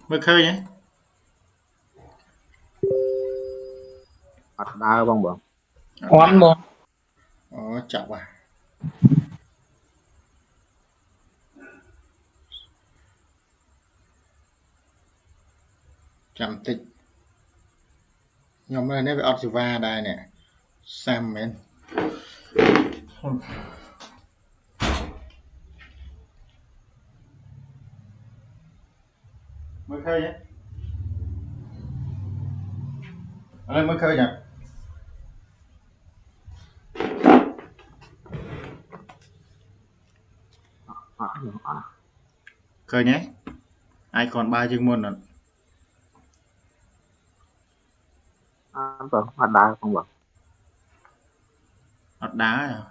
mới khơi nhé Mặt đá bông bông Oán đã bo chọc à chậm tích nhóm này nếu phải Otsiva đây nè Sam men mới khơi nhé lên mới khơi nhỉ khơi nhé ai còn ba chương môn rồi bông mặt đá bông bông ọt đá à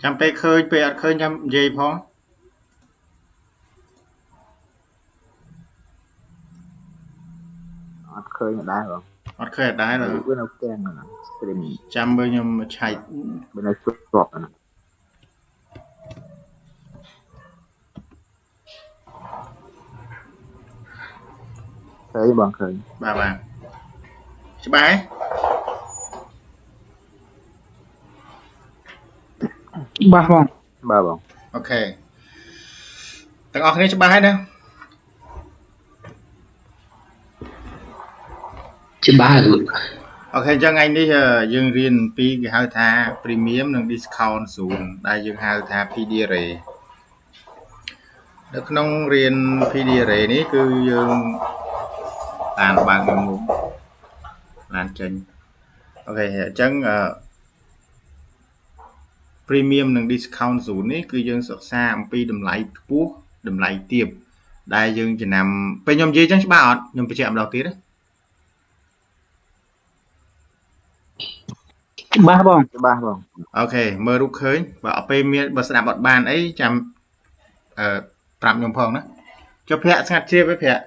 chăm pe khơi pe ọt khơi nhâm dây phong mặt khơi mặt đá bông ọt khơi đá rồi bữa nào keng rồi stream chăm bên nhâm chạy bữa nào chụp gọt rồi khơi bông khơi bà bạn chứ bà ấy ba bông ba bông ok tặng ọt này cho bà ấy đâu chứ ba rồi ok cho anh đi dương riêng pi cái hai tha premium nâng discount xuống đây dương hai tha PD rẻ được nông riêng PD rẻ ní cứ dương tàn bằng người ngủ lan trình ok chân premium nâng discount xuống ní cứ dương sọt xa pi đầm lại puốc đầm lại tiệp đây dương chỉ nằm bên nhom gì chẳng ba ọt nhom phải chạm đầu tí đấy ba bông ba bông ok mơ rút khơi và ở bên miền bờ sạp bọt bàn ấy chăm tạm nhom phong đó cho phe sát chia với phe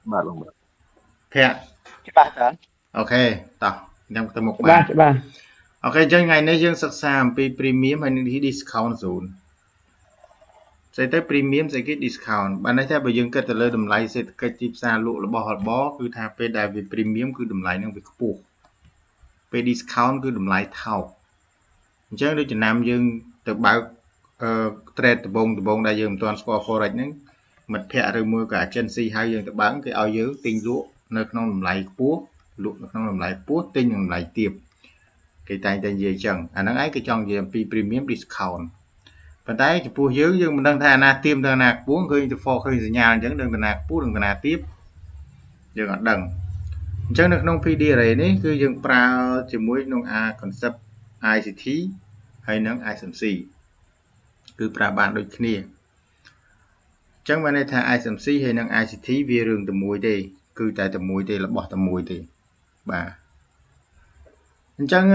ba bông phe chứ ba hả ok tao nhằm từ một chứ ba bàn chứ ba ok chơi ngày nay dương sắc sam pi premium hay những discount zone sẽ tới premium sẽ cái discount bạn ấy theo bây giờ cái từ lời đầm lại sẽ cái chip xa lụa là bó cứ thà pe đại về premium cứ đầm lại năng việc buộc pe discount cứ đầm lại thầu chứ đôi chân nam dương từ báo trade từ bông đại dương toàn score forexហ្នឹងmật phe rồi mua cả chân si hai dương từ bán cái ao dưới tinh lụa nơi không đầm lại buộc lụa không đầm lại buộc tinh đầm lại tiệp cái tay tay dây chân nó ấy cái trong gì pe premium discount phần tay thì phù dưới nhưng mình đang thà na tiêm đang nạc buông khơi từ phò khơi từ nhà chẳng đừng nạc buông đừng nạc tiếp dừng ở đằng chẳng được nông phi đi này đấy cứ dừng pra chỉ muối nông a concept ICT hay nông ISMC cứ pra bạn đôi kia chẳng mà này thà ISMC hay nông ICT về rừng từ muối đây cứ tại từ muối đây là bỏ từ muối đây bà chẳng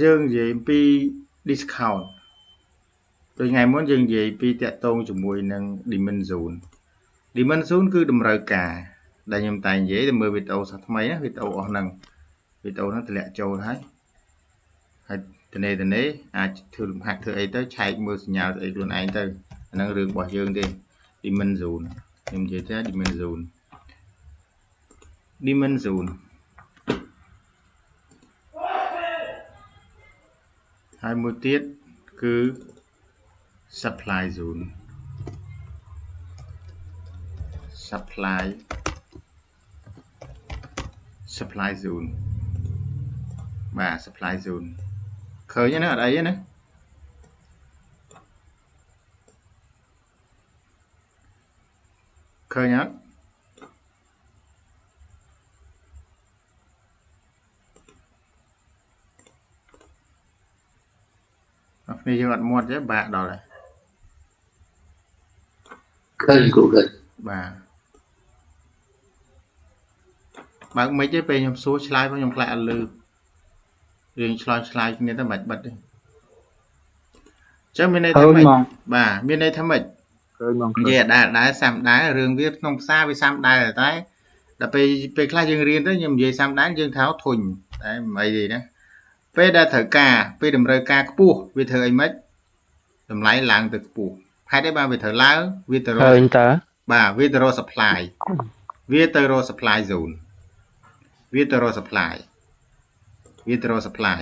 dừng gì pi discount tôi ngày muốn dừng gì pi tẹt tôn cho mùi nâng Diamond Zone cứ đùm rời cả đại nhầm tài dễ thì mời Việt Âu sao mấy á Việt Âu ở nâng Việt Âu nó thì lẹ châu thấy hay từ này thường hạt thừa ấy tới chạy mưa nhà ấy luôn anh tới năng lượng bỏ dương đi Diamond Zone nhưng gì thế Diamond Zone hai mươi tiết cứ supply zone supply zone và supply zone khởi nhá nó ở đây nhá khơi nhá này dương ăn muôn chứ bà đó này ឃើញគ្រូឃើញ bà mấy cái về nhom số slide với nhom lại ăn lư riêng slide nghe ta mạch bật đi chứ bên đây ឃើ thăm ញ mạch ហ្មង bà bên đây thăm mạch ឃើញបងឃើញ về đá sam đá rừng viết nông xa với sam đá ở đấy đã về khai dương riêng tới nhom về sam đá dương tháo thuần đấy mấy gì đó về đã thở cà về đầm rơi ca pu về thở ấy mất đầm lái làng từ pu hai đấy ba về thở lá về thở ឃើញតើ bà về thở supply về thở supply zone về thở supply về thở supply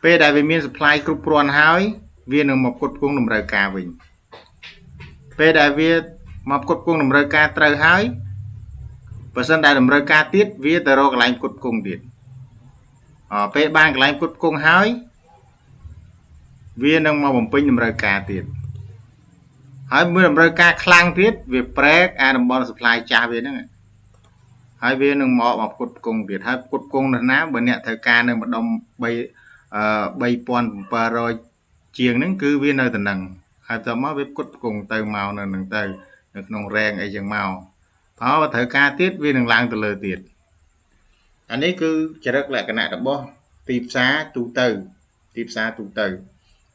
ពេលដែលវាមាន supply គ្រប់គ្រាន់ហើយវានឹងមកផ្គត់ផ្គង់តម្រូវការវិញពេលដែលវាមកផ្គត់ផ្គង់តម្រូវការត្រូវហើយបើសិនដែលតម្រូវការទៀតវាទៅរកកន្លែងផ្គត់ផ្គង់ទៀតពេលបានកន្លែងផ្គត់ផ្គង់ហើយវានឹងមកបំពេញតម្រូវការទៀតហើយមើលតម្រូវការខ្លាំងទៀតវាប្រែកអាតំបន់ supply ចាស់វាហ្នឹងហើយវានឹងមកផ្គត់ផ្គង់ទៀតហើយផ្គត់ផ្គង់នៅណាបើអ្នកត្រូវការនៅម្ដុំ3700 ជាងហ្នឹងគឺវានៅតែនឹងហើយតមកវាផ្គត់ផ្គង់ទៅមកនៅនឹងទៅនៅក្នុងរែងអីចឹងមកបើត្រូវការទៀតវានឹងឡើងទៅលើទៀតអានេះគឺចរិតលក្ខណៈរបស់ទីផ្សារទូទៅទីផ្សារទូទៅ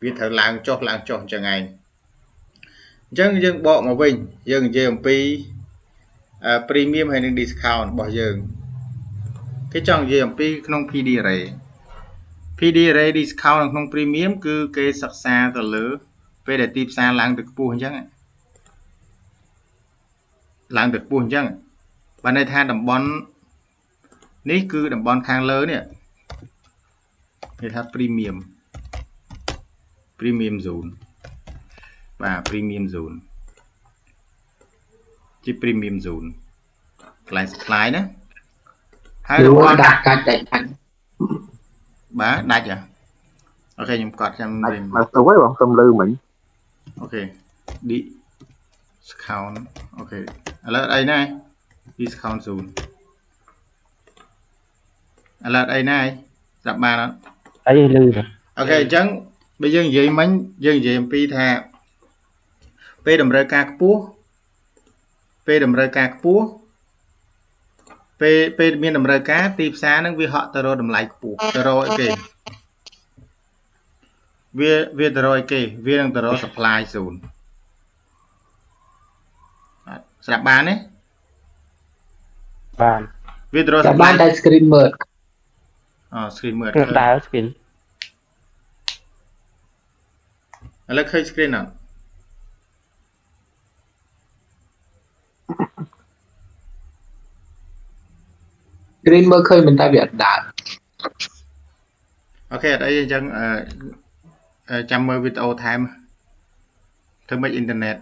វាត្រូវឡើងចុះអញ្ចឹងឯងអញ្ចឹងយើងបកមកវិញយើងនិយាយអំពីpremium ហើយនឹង discount របស់យើងគេចង់និយាយអំពីក្នុង PD array PD array discount នៅក្នុង premium គឺគេសិក្សាទៅលើពេលដែលទីផ្សារឡើងទៅខ្ពស់អញ្ចឹងឡើងទៅខ្ពស់អញ្ចឹងបានន័យថាតំបន់នេះគឺតំបន់ខាងលើនេះគេថា premium zone បាទ premium zone ជា premium zone កន្លែង supply ណាហើយតំបន់ដាក់កាច់តែខាង បាទដាច់ហ៎អូខេខ្ញុំកត់ចាំរៀន មកទៅវិញបងខ្ញុំលឺមិញ អូខេ discount អូខេឥឡូវអីណា discount zone ឥឡូវអីណាស្ដាប់បានអត់ អីលឺ អូខេអញ្ចឹងបើយើងនិយាយមិញយើងនិយាយអំពីថាពេលតម្រូវការខ្ពស់ពេលមានតម្រូវការទីផ្សារនឹងវាហក់ទៅរកតម្លៃខ្ពស់ទៅរកអីគេវាទៅរកអីគេវានឹងទៅរក supply zone ស្ដាប់បានទេបាន វាទៅរក តែបានតែ screen មើល screen មើល ដើរ screen ឥឡូវឃើញ screen អត់ screen មើលឃើញមិនតែវាអត់ដើរ អូខេអត់អីអញ្ចឹងចាំមើលវីដេអូថែមធ្វើម៉េចអ៊ីនធឺណិត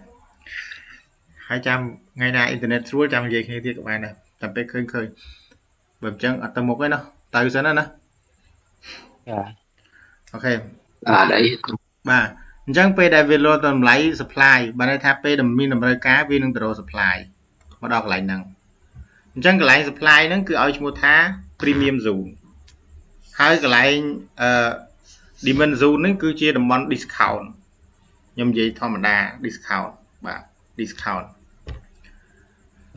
ហើយចាំថ្ងៃណាអ៊ីនធឺណិតស្រួលចាំនិយាយគ្នាទៀតក៏បានដែរតែពេលឃើញបើអញ្ចឹងអត់ទៅមុខទេណាទៅសិនណាអូខេអត់អី បាទអញ្ចឹងពេលដែលវាលោតតម្លៃ supply បានន័យថាពេលដែលមានតម្រូវការវានឹងទៅរក supply មកដល់កន្លែងហ្នឹងអញ្ចឹងកន្លែង supply ហ្នឹងគឺឲ្យឈ្មោះថា premium zone ហើយកន្លែងdemand zone ហ្នឹងគឺជាតំបន់ discount ខ្ញុំនិយាយធម្មតា discount បាទ discount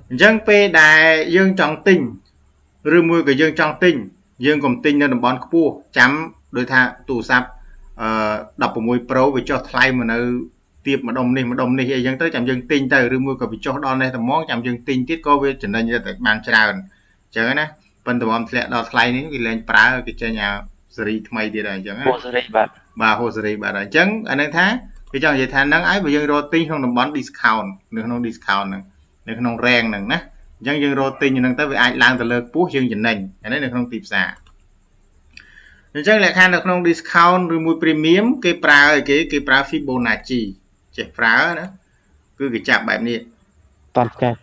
អញ្ចឹងពេលដែលយើងចង់ទិញឬមួយក៏យើងចង់ទិញយើងកុំទិញនៅតំបន់ខ្ពស់ចាំដោយថាទូរស័ព្ទ16 Pro វាចុះថ្លៃមកនៅទៀបម្ដុំនេះអីចឹងទៅចាំយើងទិញទៅឬមួយក៏វាចុះដល់នេះតែហ្មងចាំយើងទិញទៀតក៏វាចំណេញតែបានច្រើនអញ្ចឹងណាប៉ុន្តែបំធ្លាក់ដល់ថ្លៃនេះវាលែងប្រើគេចេញអាសេរីថ្មីទៀតហើយអញ្ចឹងណាហូសេរីបាទហូសេរីបាទអញ្ចឹងអានេះថាវាចង់និយាយថាហ្នឹងហើយបើយើងរកទិញក្នុងតំបន់ discount នៅក្នុង discount ហ្នឹងនៅក្នុង rank ហ្នឹងណាអញ្ចឹងយើងរកទិញហ្នឹងទៅវាអាចឡើងទៅលើខ្ពស់យើងចំណេញអានេះនៅក្នុងទីផ្សារអញ្ចឹងលក្ខខណ្ឌនៅក្នុង discount ឬមួយ premium គេប្រើអីគេប្រើ Fibonacci ចេះប្រើណាគឺគេចាប់បែបនេះតន់ចេះ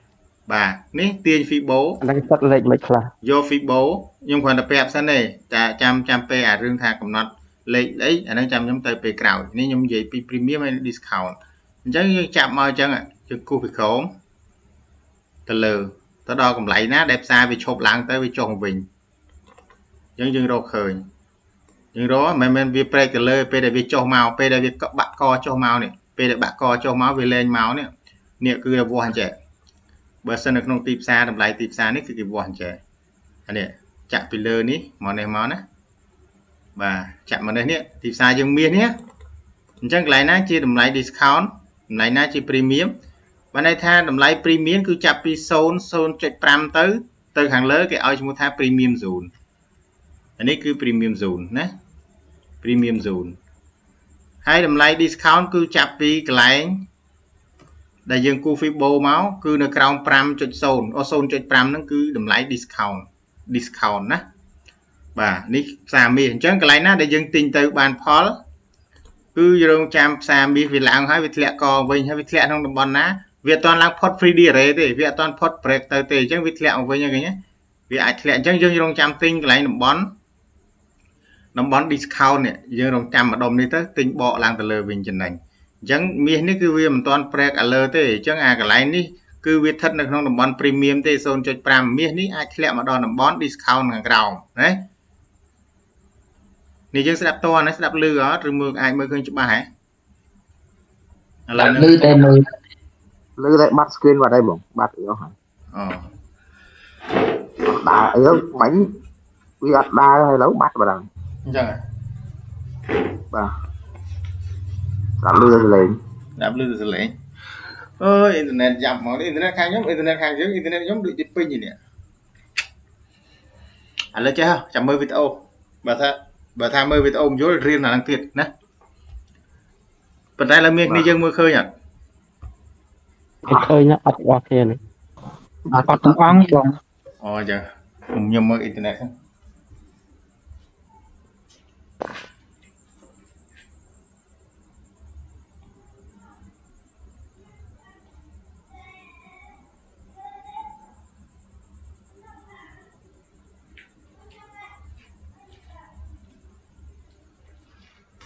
បាទនេះទាញ Fibo ហ្នឹងសិតលេខមិនខ្លះយក Fibo ខ្ញុំគ្រាន់តែប្រាប់សិនទេតែចាំពេលអារឿងថាកំណត់លេខអីអាហ្នឹងចាំខ្ញុំទៅពេលក្រោយនេះខ្ញុំនិយាយពី premium ហើយ discount អញ្ចឹងយើងចាប់មកអញ្ចឹងយើងគូសពីក្រោម ទៅលើទៅដល់កម្លៃណាដែលផ្សារវាឈប់ឡើងទៅវាចុះមកវិញអញ្ចឹងយើងរកឃើញយើងរកមិនមែនវាប្រែកទៅលើពេលដែលវាចុះមកពេលដែលវាបាក់កចុះមកនេះពេលដែលបាក់កចុះមកវាលែងមកនេះគឺវាអញ្ចឹងបើសិននៅក្នុងទីផ្សារតម្លៃទីផ្សារនេះគឺគេវាស់អញ្ចឹងអានេះចាក់ពីលើនេះមកនេះមកណាបាទចាក់មកនេះទីផ្សារយើងមាសនេះអញ្ចឹងកន្លែងណាជាតម្លៃ discount តម្លៃណាជា premium បានន័យថាតម្លៃ premium គឺចាប់ពី 0.5 ទៅខាងលើគេឲ្យឈ្មោះថា premium zone អានេះគឺ premium zone ណា premium zone ហើយតម្លៃ discount គឺចាប់ពីកន្លែងដែលយើងគូ Fibo មកគឺនៅក្រោម 5.0 0.5 ហ្នឹងគឺតម្លៃ discount ណាបាទនេះផ្សារមាសអញ្ចឹងកន្លែងណាដែលយើងទិញទៅបានផលគឺរងចាំផ្សារមាសវាឡើងហើយវាធ្លាក់កវិញហើយវាធ្លាក់ក្នុងតំបន់ណាវាអត់ទាន់ឡើងផុត free DRA ទេវាអត់ទាន់ផុត break ទៅទេអញ្ចឹងវាធ្លាក់មកវិញហ្នឹងណាវាអាចធ្លាក់អញ្ចឹងយើងរងចាំទិញកន្លែងតំបន់ discount នេះយើងរងចាំម្ដុំនេះទៅទិញបកឡើងទៅលើវិញចំណេញអញ្ចឹងមាសនេះគឺវាមិនទាន់ break alert ទេអញ្ចឹងអាកន្លែងនេះគឺវាស្ថិតនៅក្នុងតំបន់ premium ទេ 0.5 មាសនេះអាចធ្លាក់មកដល់តំបន់ discount ខាងក្រោមណានេះយើងស្ដាប់តណាស្ដាប់លឺអត់ឬមើលអាចមើលឃើញច្បាស់ហ៎ឥឡូវនេះ លឺតែមើល លឺតែបាត់ screen បាត់ហើយបងបាត់អីអស់ហើយ អូ ដើរអីមិញវាអត់ដើរហើយឥឡូវបាត់បាត់ហើយ អញ្ចឹង បាទស្ដាប់លឺទៅលេង ស្ដាប់លឺទៅសលេងអើយអ៊ីនធឺណិតយ៉ាប់មកនេះអ៊ីនធឺណិតខាងខ្ញុំអ៊ីនធឺណិតខាងយើងអ៊ីនធឺណិតខ្ញុំដូចពេញនេះឥឡូវចេះចាំមើលវីដេអូបើថាមើលវីដេអូមិនយល់រៀនអាហ្នឹងទៀតណាប៉ុន្តែឡើយមានគ្នាយើងមើលឃើញអត់ ឃើញអត់អស់គ្នានេះអត់ទាំងអង្គបង អូអញ្ចឹងខ្ញុំមើលអ៊ីនធឺណិតហ្នឹង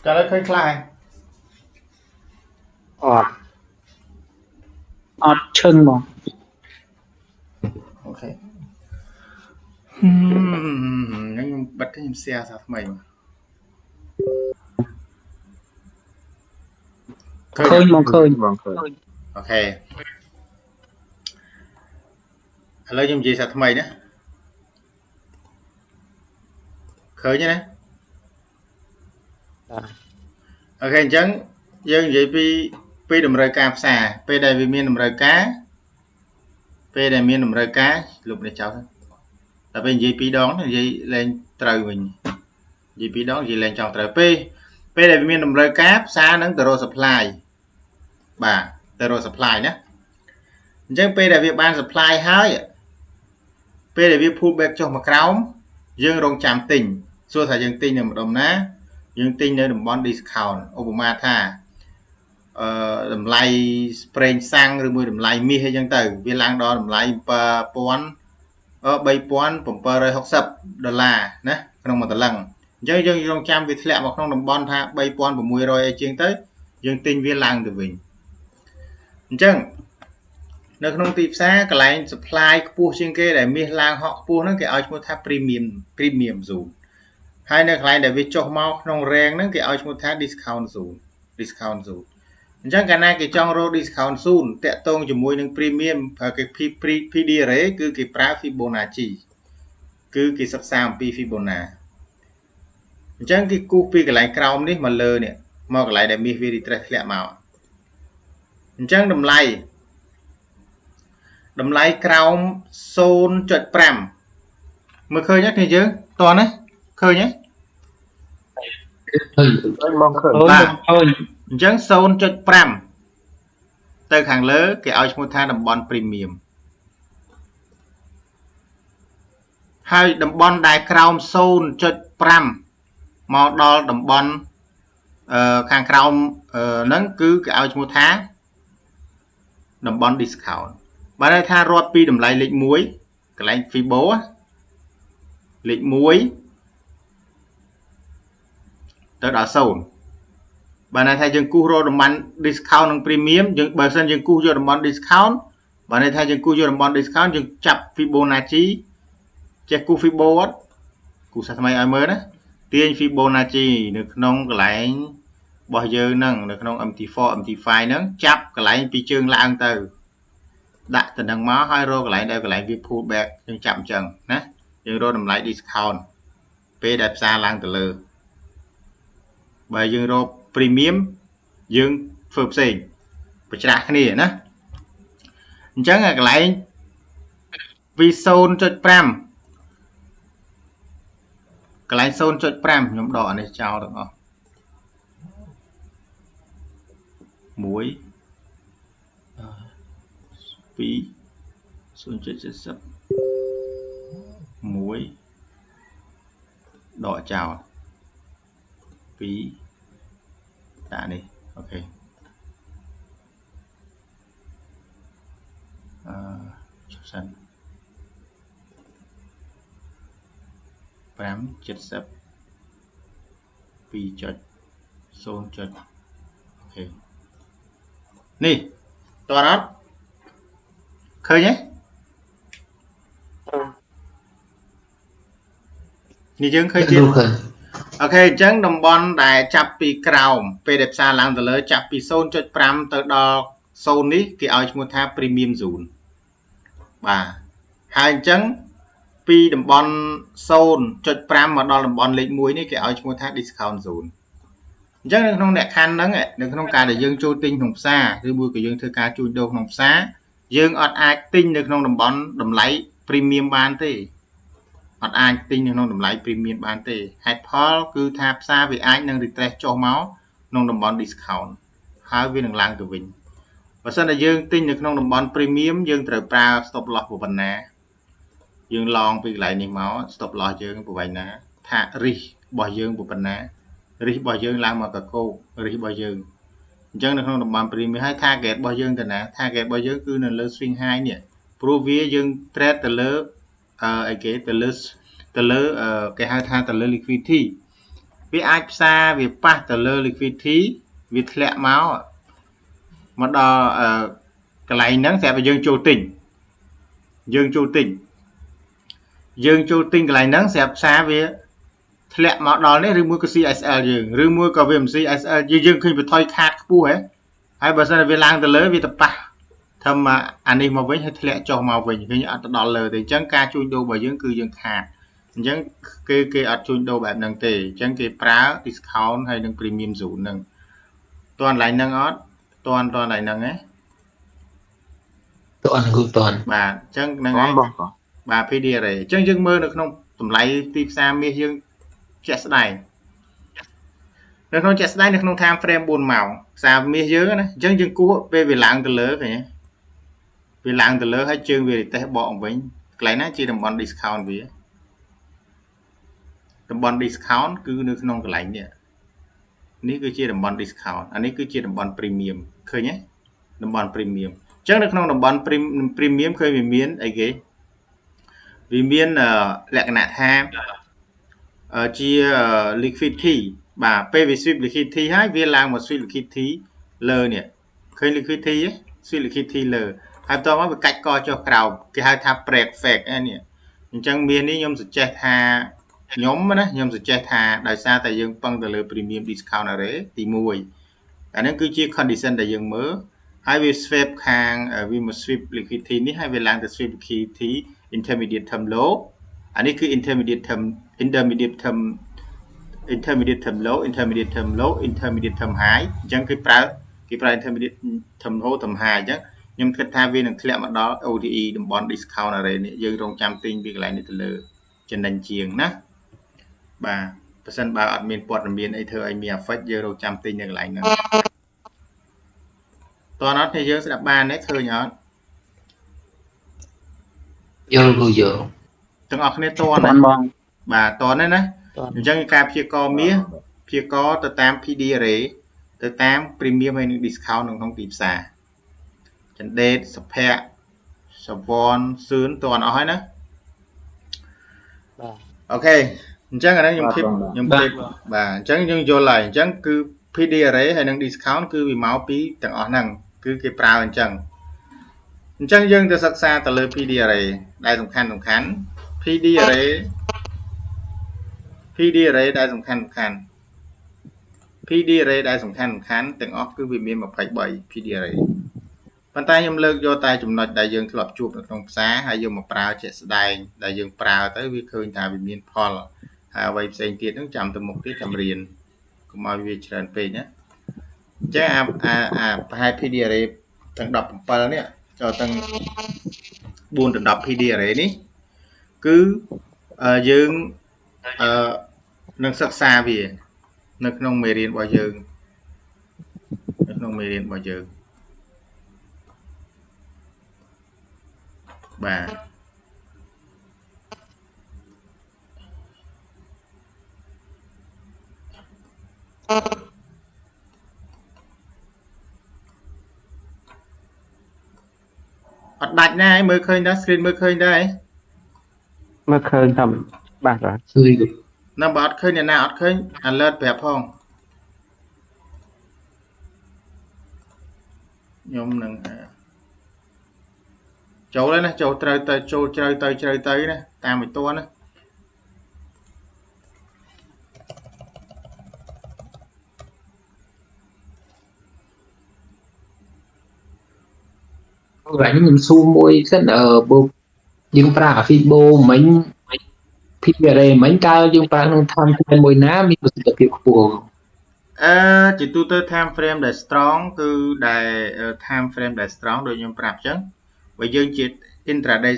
តែឡើយឃើញខ្លះហើយ អត់ឈឹងបង អូខេខ្ញុំបិទខ្ញុំ share សារថ្មីមក ឃើញបងឃើញ បងឃើញ អូខេឥឡូវខ្ញុំនិយាយសារថ្មីណាឃើញទេណាអូខេអញ្ចឹងយើងនិយាយពីតម្រូវការផ្សារពេលដែលវាមានតម្រូវការពេលដែលមានតម្រូវការលុបនេះចោលតែពេលនិយាយ2ដងនិយាយលែងត្រូវវិញនិយាយ2ដងនិយាយលែងចង់ត្រូវពេលដែលវាមានតម្រូវការផ្សារនឹងទៅរក supply បាទទៅរក supply ណាអញ្ចឹងពេលដែលវាបាន supply ហើយពេលដែលវា pull back ចុះមកក្រោមយើងរងចាំទិញសួរថាយើងទិញនៅម្ដុំណាយើងទិញនៅតំបន់ discount ឧបមាថាតម្លៃ spray សាំងឬមួយតម្លៃមាសអីចឹងទៅវាឡើងដល់តម្លៃ $3,760 ណាក្នុងមួយតលឹងអញ្ចឹងយើងរងចាំវាធ្លាក់មកក្នុងតំបន់ថា $3,600 អីជាងទៅយើងទិញវាឡើងទៅវិញអញ្ចឹងនៅក្នុងទីផ្សារកន្លែង supply ខ្ពស់ជាងគេដែលមាសឡើងហក់ខ្ពស់ហ្នឹងគេឲ្យឈ្មោះថា premium zone ហើយនៅកន្លែងដែលវាចុះមកក្នុង range ហ្នឹងគេឲ្យឈ្មោះថា discount zone អញ្ចឹងកាលណាគេចង់រក discount zone តាក់ទងជាមួយនឹង premium គេ PDRA គឺគេប្រើ Fibonacci គឺគេសិក្សាអំពី Fibonacci អញ្ចឹងគេគូសពីកន្លែងក្រោមនេះមកលើនេះមកកន្លែងដែលមាសវា retrace ធ្លាក់មកអញ្ចឹងតម្លៃក្រោម 0.5 មើលឃើញទេយើងតោះណាឃើញទេ ឃើញបងឃើញ ឃើញអញ្ចឹង 0.5 ទៅខាងលើគេឲ្យឈ្មោះថាតំបន់ premium ហើយតំបន់ដែលក្រោម 0.5 មកដល់តំបន់ខាងក្រោមហ្នឹងគឺគេឲ្យឈ្មោះថាតំបន់ discount បានន័យថារាប់ពីតម្លៃលេខ1កន្លែង Fibo លេខ1ទៅដល់0បានន័យថាយើងគូសរកតំបន់ discount និង premium យើងបើសិនយើងគូសយកតំបន់ discount bạn này thay dân cú vô đồng bọn discount dân chập Fibonacci check cú Fibo cú sao thay ai mới đó tiền Fibonacci được nông cái lại bao giờ nâng được nông MT4 MT5 nâng chập cái lại pi chương lang từ đặt từ đằng má hai rô cái lại đây cái lại vi pullback dân chậm chừng nè dân rô nằm lại discount p đẹp xa lang từ lừa bởi dân rô premium dương phượp xình bởi trả cái này nè chẳng là lại vì xôn cho pram cái lại xôn cho pram nhóm đỏ này chào được không muối phí xôn cho chất sập muối đỏ chào phí đã đi ok sân bám chất sập vì chật xôn chật ok nè toàn đó khơi nhé như chứng khơi chưa ok chứng đồng bon đại chập pi cào pe đẹp xa lang từ lỡ chập pi xôn chật pram từ đo xôn ní cái ao chúng ta premium dùn bà hai chứng pi đồng bon xôn chật pram mà đo đồng bon lịch muối ní cái ao chúng ta discount dùn chắc là không đẹp khăn đó nghe được không cả để dương chui tinh hồng xa từ buổi của dương thư ca chui đâu hồng xa dương ọt ai tinh được không đồng bon đồng lấy premium ban thế ọt ai tinh được không đồng lấy premium ban thế hạt Paul cứ tháp xa vì ai nâng retest cho máu nông đồng bon discount hai viên đừng lang từ mình và sau này dương tinh được không đồng bon premium dương trời pra stop loss của vấn nè dương long vì lại niềm máu stop loss dương của vậy nè thả ri bỏ dương của vấn nè ri bỏ dương làm mà cả cô ri bỏ dương chẳng được không đồng bằng premium hay target bao dương từ nè target bao dương cứ là lơ swing hai nè provia dương trade từ lơ cái từ lơ cái hai thang từ lơ liquidity vì ai xa vì pa từ lơ liquidity vì lẹ máu mà đo cái này nắng sẽ phải dương châu tỉnh cái này nắng sẽ xa vì lẹ máu đó đấy rư mua cái CSL dương rư mua cái VM CSL dương khi bị thôi khát pu ấy hay bây giờ về lang từ lớn vì tập pa thầm mà anh đi mà với hay lẹ cho màu về cái nhựa đỏ lờ thì chẳng ca chui đâu bởi dương cư dương khát chẳng cái ở chui đâu bạn nâng tề chẳng cái pra discount hay nâng premium dụ nâng toàn lại nâng ót toàn lại nâng ấy toàn bà chẳng nâng ấy bà PD này chẳng dương mơ được không tầm lấy tiếp xa mi dương chest này nó không chest này nó không tham frame buồn màu sao mi dưới này chân chân cũ về lạng từ lớn vậy vì lạng từ lớn hay chương về tay bọn với cái này chỉ đồng bon discount vì đồng bon discount cứ nước non cái lạnh nè ní cứ chia đồng bon discount anh ấy cứ chia đồng bon premium khơi nhé đồng bon premium chắc được non đồng bon premium khơi vì miếng ấy ghế vì miếng lẹ cái nạt ham chia liquidity bà PV sweep liquidity hai viên lang một sweep liquidity lờ nè khơi liquidity ấy sweep liquidity lờ hai tôi mới cách coi cho cầu cái hai tháp perfect anh nè chẳng miền đi nhom sự che tha nhóm đó nhom sự che tha đại sa tại dương bằng từ lờ premium discount nào đấy thì mùi anh ấy cứ chia condition đại dương mới hai viên sweep hàng vì một sweep liquidity ní hai viên lang từ sweep liquidity intermediate term low anh ấy cứ intermediate term low intermediate term high chẳng cái price intermediate term low term high chứ nhưng cái thay vì là lẽ mà đó OTE đồng bond discount ở đây này dương trong trăm tinh việc lại này từ lừa trên đánh chiềng nè bà percent bà admin port admin ấy thưa anh mi affect dương trong trăm tinh như lại nữa toàn nó thì dương sẽ đặt ba nét thưa nhỏ vô từng ở cái toàn này bà toàn đấy nè chẳng cái phía co mía phía co từ tam PD rễ từ tam premium hay discount không tìm xa chân đế sập hẹ sập von sướng toàn ở hết nữa ok chẳng là nó nhung clip và chẳng nhưng vô lại chẳng cứ PD rễ hay năng discount cứ vì máu phí tặng ở năng cứ cái prao chẳng ចឹងយើងទៅសិក្សាទៅលើ PD array ដែលសំខាន់ PD array ដែលសំខាន់ PD array ដែលសំខាន់ទាំងអស់គឺវាមាន23 PD array ប៉ុន្តែខ្ញុំលើកយកតែចំណុចដែលយើងធ្លាប់ជួបនៅក្នុងផ្សារហើយយកមកប្រើជាក់ស្ដែងដែលយើងប្រើទៅវាឃើញថាវាមានផលហើយអ្វីផ្សេងទៀតហ្នឹងចាំទៅមុខទៀតចាំរៀនកុំឲ្យវាច្រើនពេកណាអញ្ចឹងប្រហែល PD array ទាំង17នេះចូលទាំង4ដល់10 PD array នេះគឺយើងនឹងសិក្សាវានៅក្នុងមេរៀនរបស់យើងបាទអត់ដាច់ណាស់មើលឃើញដែរ screen មើលឃើញដែរ មើលឃើញតាមបាទបាទឃើញណាបើអត់ឃើញអ្នកណាអត់ឃើញ alert ប្រាប់ផងខ្ញុំនឹងចូលហើយណាចូលត្រូវទៅចូលជ្រៅទៅណាតាមមួយតួណាVậy nhưng xu môi rất là bộ nhưng pra phi bô mấy phi về đây mấy cao nhưng pra không tham thêm môi ná mình được tập việc của ជាទូទៅ time frame ដែល strong គឺដែល time frame ដែល strong ដូចខ្ញុំប្រាប់អញ្ចឹងបើយើងជា intraday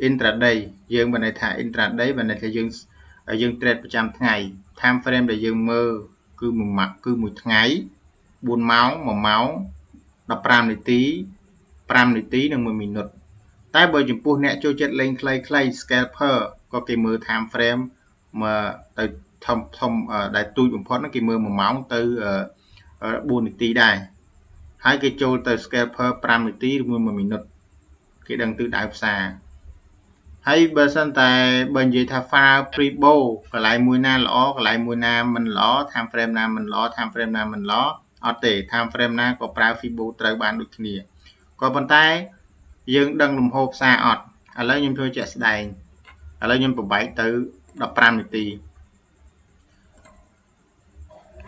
intraday យើងបានន័យថា intraday បានន័យថាយើង trade ប្រចាំថ្ងៃ time frame ដែលយើងមើលគឺមួយថ្ងៃ4ម៉ោង1ម៉ោង15នាទី5នាទីនិង1មីនិតតែបើចំពោះអ្នកចូលចិត្តលេងខ្លី scalper ក៏គេមើល time frame មកទៅធំដែលទូចបំផុតហ្នឹងគេមើល1ម៉ោងទៅ4នាទីដែរហើយគេចូលទៅ scalper 5នាទីឬ1មីនិតគេដឹងទិសដៅផ្សារហើយបើសិនតែបើនិយាយថា file prebo កន្លែងមួយណាល្អកន្លែងមួយណាមិនល្អ time frame ណាមិនល្អ time frame ណាមិនល្អអត់ទេ time frame ណាក៏ប្រើ fibo ត្រូវបានដូចគ្នាក៏ប៉ុន្តែយើងដឹងលំហូរផ្សារអត់ឥឡូវខ្ញុំធ្វើជាក់ស្ដែងឥឡូវខ្ញុំប្របែកទៅ15នាទី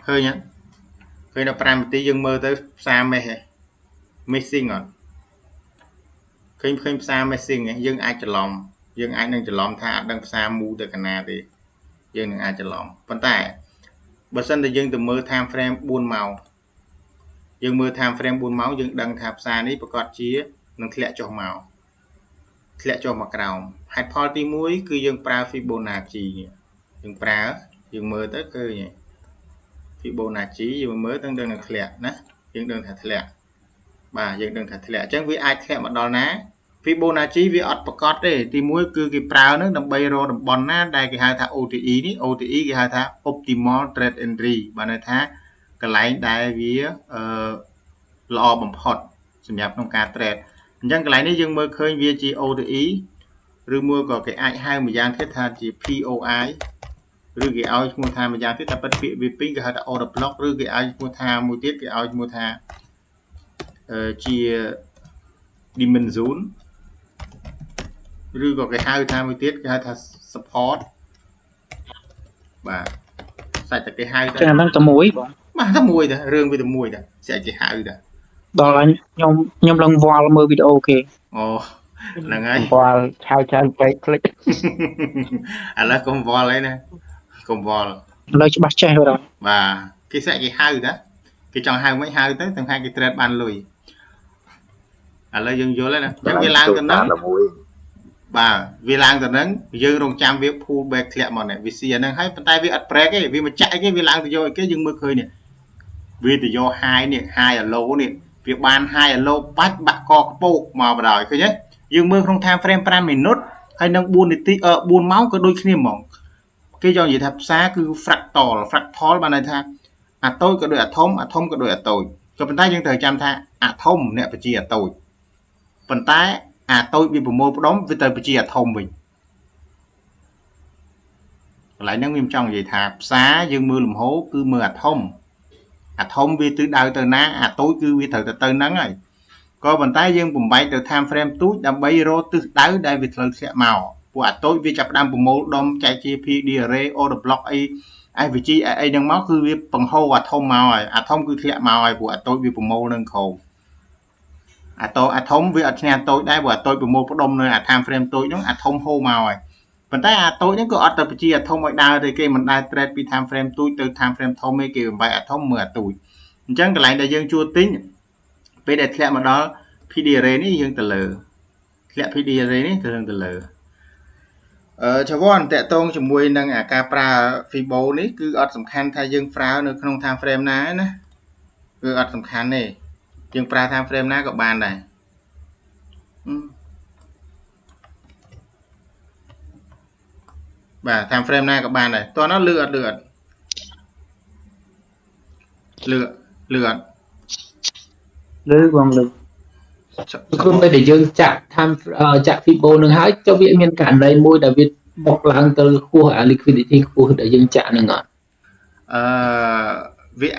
ឃើញ15នាទីយើងមើលទៅផ្សារមេះ missing អត់ឃើញផ្សារ missing យើងអាចច្រឡំនឹងច្រឡំថាអត់ដឹងផ្សារមូទៅកណាទេយើងនឹងអាចច្រឡំប៉ុន្តែបើសិនតែយើងទៅមើល time frame 4ម៉ោងយើងមើល time frame 4ម៉ោងយើងដឹងថាផ្សារនេះប្រកាសជានឹងធ្លាក់ចុះមកក្រោមហេតុផលទី1គឺយើងប្រើ Fibonacci យើងមើលទៅឃើញ Fibonacci យើងមើលទៅនឹងធ្លាក់ណាយើងដឹងថាធ្លាក់បាទយើងដឹងថាធ្លាក់អញ្ចឹងវាអាចធ្លាក់មកដល់ណា Fibonacci វាអត់ប្រកាសទេទី1គឺគេប្រើនឹងដើម្បីរកតំបន់ណាដែលគេហៅថា OTE នេះ OTE គេហៅថា Optimal Trade Entry បានន័យថាកន្លែងដែលវាល្អបំផុតសម្រាប់ក្នុងការ trade អញ្ចឹងកន្លែងនេះយើងមើលឃើញវាជា OTE ឬមួយក៏គេអាចហៅម្យ៉ាងទៀតថាជា POI ឬគេឲ្យឈ្មោះថាម្យ៉ាងទៀតតែពិតពាក្យវាពីរគេហៅថា order block ឬគេឲ្យឈ្មោះថាមួយទៀតគេឲ្យឈ្មោះថាជា dimension ឬក៏គេហៅថាមួយទៀតគេហៅថា support បាទសាច់តែគេហៅតែហ្នឹងតែមួយបងបាទតែមួយតែរឿងវាតែមួយតែស្អីគេហៅតែដល់ខ្ញុំឡើងវល់មើលវីដេអូគេអូហ្នឹងហើយវល់ឆៅច្រើនពេកคลิกឥឡូវកុំវល់អីណាកុំវល់ឥឡូវច្បាស់ចេះហើយបាទគេស្អីគេហៅតែគេចង់ហៅមិនហៅទៅទាំងថាគេ trade បានលុយឥឡូវយើងយល់ហើយណាអញ្ចឹងវាឡើងទៅហ្នឹងបាទវាឡើងទៅហ្នឹងយើងរងចាំវា pull back ធ្លាក់មកនេះវាស៊ីអាហ្នឹងហើយប៉ុន្តែវាអត់ break ទេវាមិនចាក់អីគេវាឡើងទៅយកអីគេយើងមើលឃើញនេះវាទៅយក high នេះ high low នេះវាបាន high low បាច់បាក់កកពោកមកបណ្ដោយឃើញទេយើងមើលក្នុង time frame 5មីនិតហើយនឹង4នាទី4ម៉ោងក៏ដូចគ្នាហ្មងគេចង់និយាយថាផ្សារគឺ fractal បានន័យថាអាតូចក៏ដូចអាធំក៏ដូចអាតូចក៏ប៉ុន្តែយើងត្រូវចាំថាអាធំអ្នកបជាអាតូចប៉ុន្តែអាតូចវាប្រមូលផ្ដុំវាទៅបជាអាធំវិញកន្លែងហ្នឹងខ្ញុំចង់និយាយថាផ្សារយើងមើលលំហូរគឺមើលអាធំវាទិសដៅទៅណាអាតូចគឺវាត្រូវទៅហ្នឹងហើយ có bàn tay dương bùng bay từ time frame túi đâm bay rô từ đáy đây vì thời sẽ màu của tôi vì chập đam bùng mô đom chạy chi phi đi rê ô đập block ai vị trí ai đang máu cứ việc bằng hô và thông màu rồi thông cứ thiệt màu rồi của tôi vì bùng mô nâng khổ tôi thông vì nhà tôi đây của tôi bùng mô có đông nơi time frame tôi nó thông hô màu rồi bàn tay tôi những có tập chi thông mọi đa thì kia mình đai trade vì time frame tôi từ time frame thông mấy kiểu vậy thông 10 tuổi chẳng cái lại là dương chua tính bây giờ thiệt mà đó PDR này dương từ lờ thiệt PDR này từ lờ cho vốn tệ tôn cho mùi nâng capra fibo này cứ ở sầm khăn thay dương pháo nữa không tham frame ná nè cứ ở sầm khăn này dương pháo tham frame ná các bạn này và tham frame ná các bạn này to nó lượt bằng lực không phải để dương chặt fibo nâng hái cho việc nhân cản đây môi đã biết bọc lăng từ khu hạ liquidity khu để dương chặt nâng ngọn việc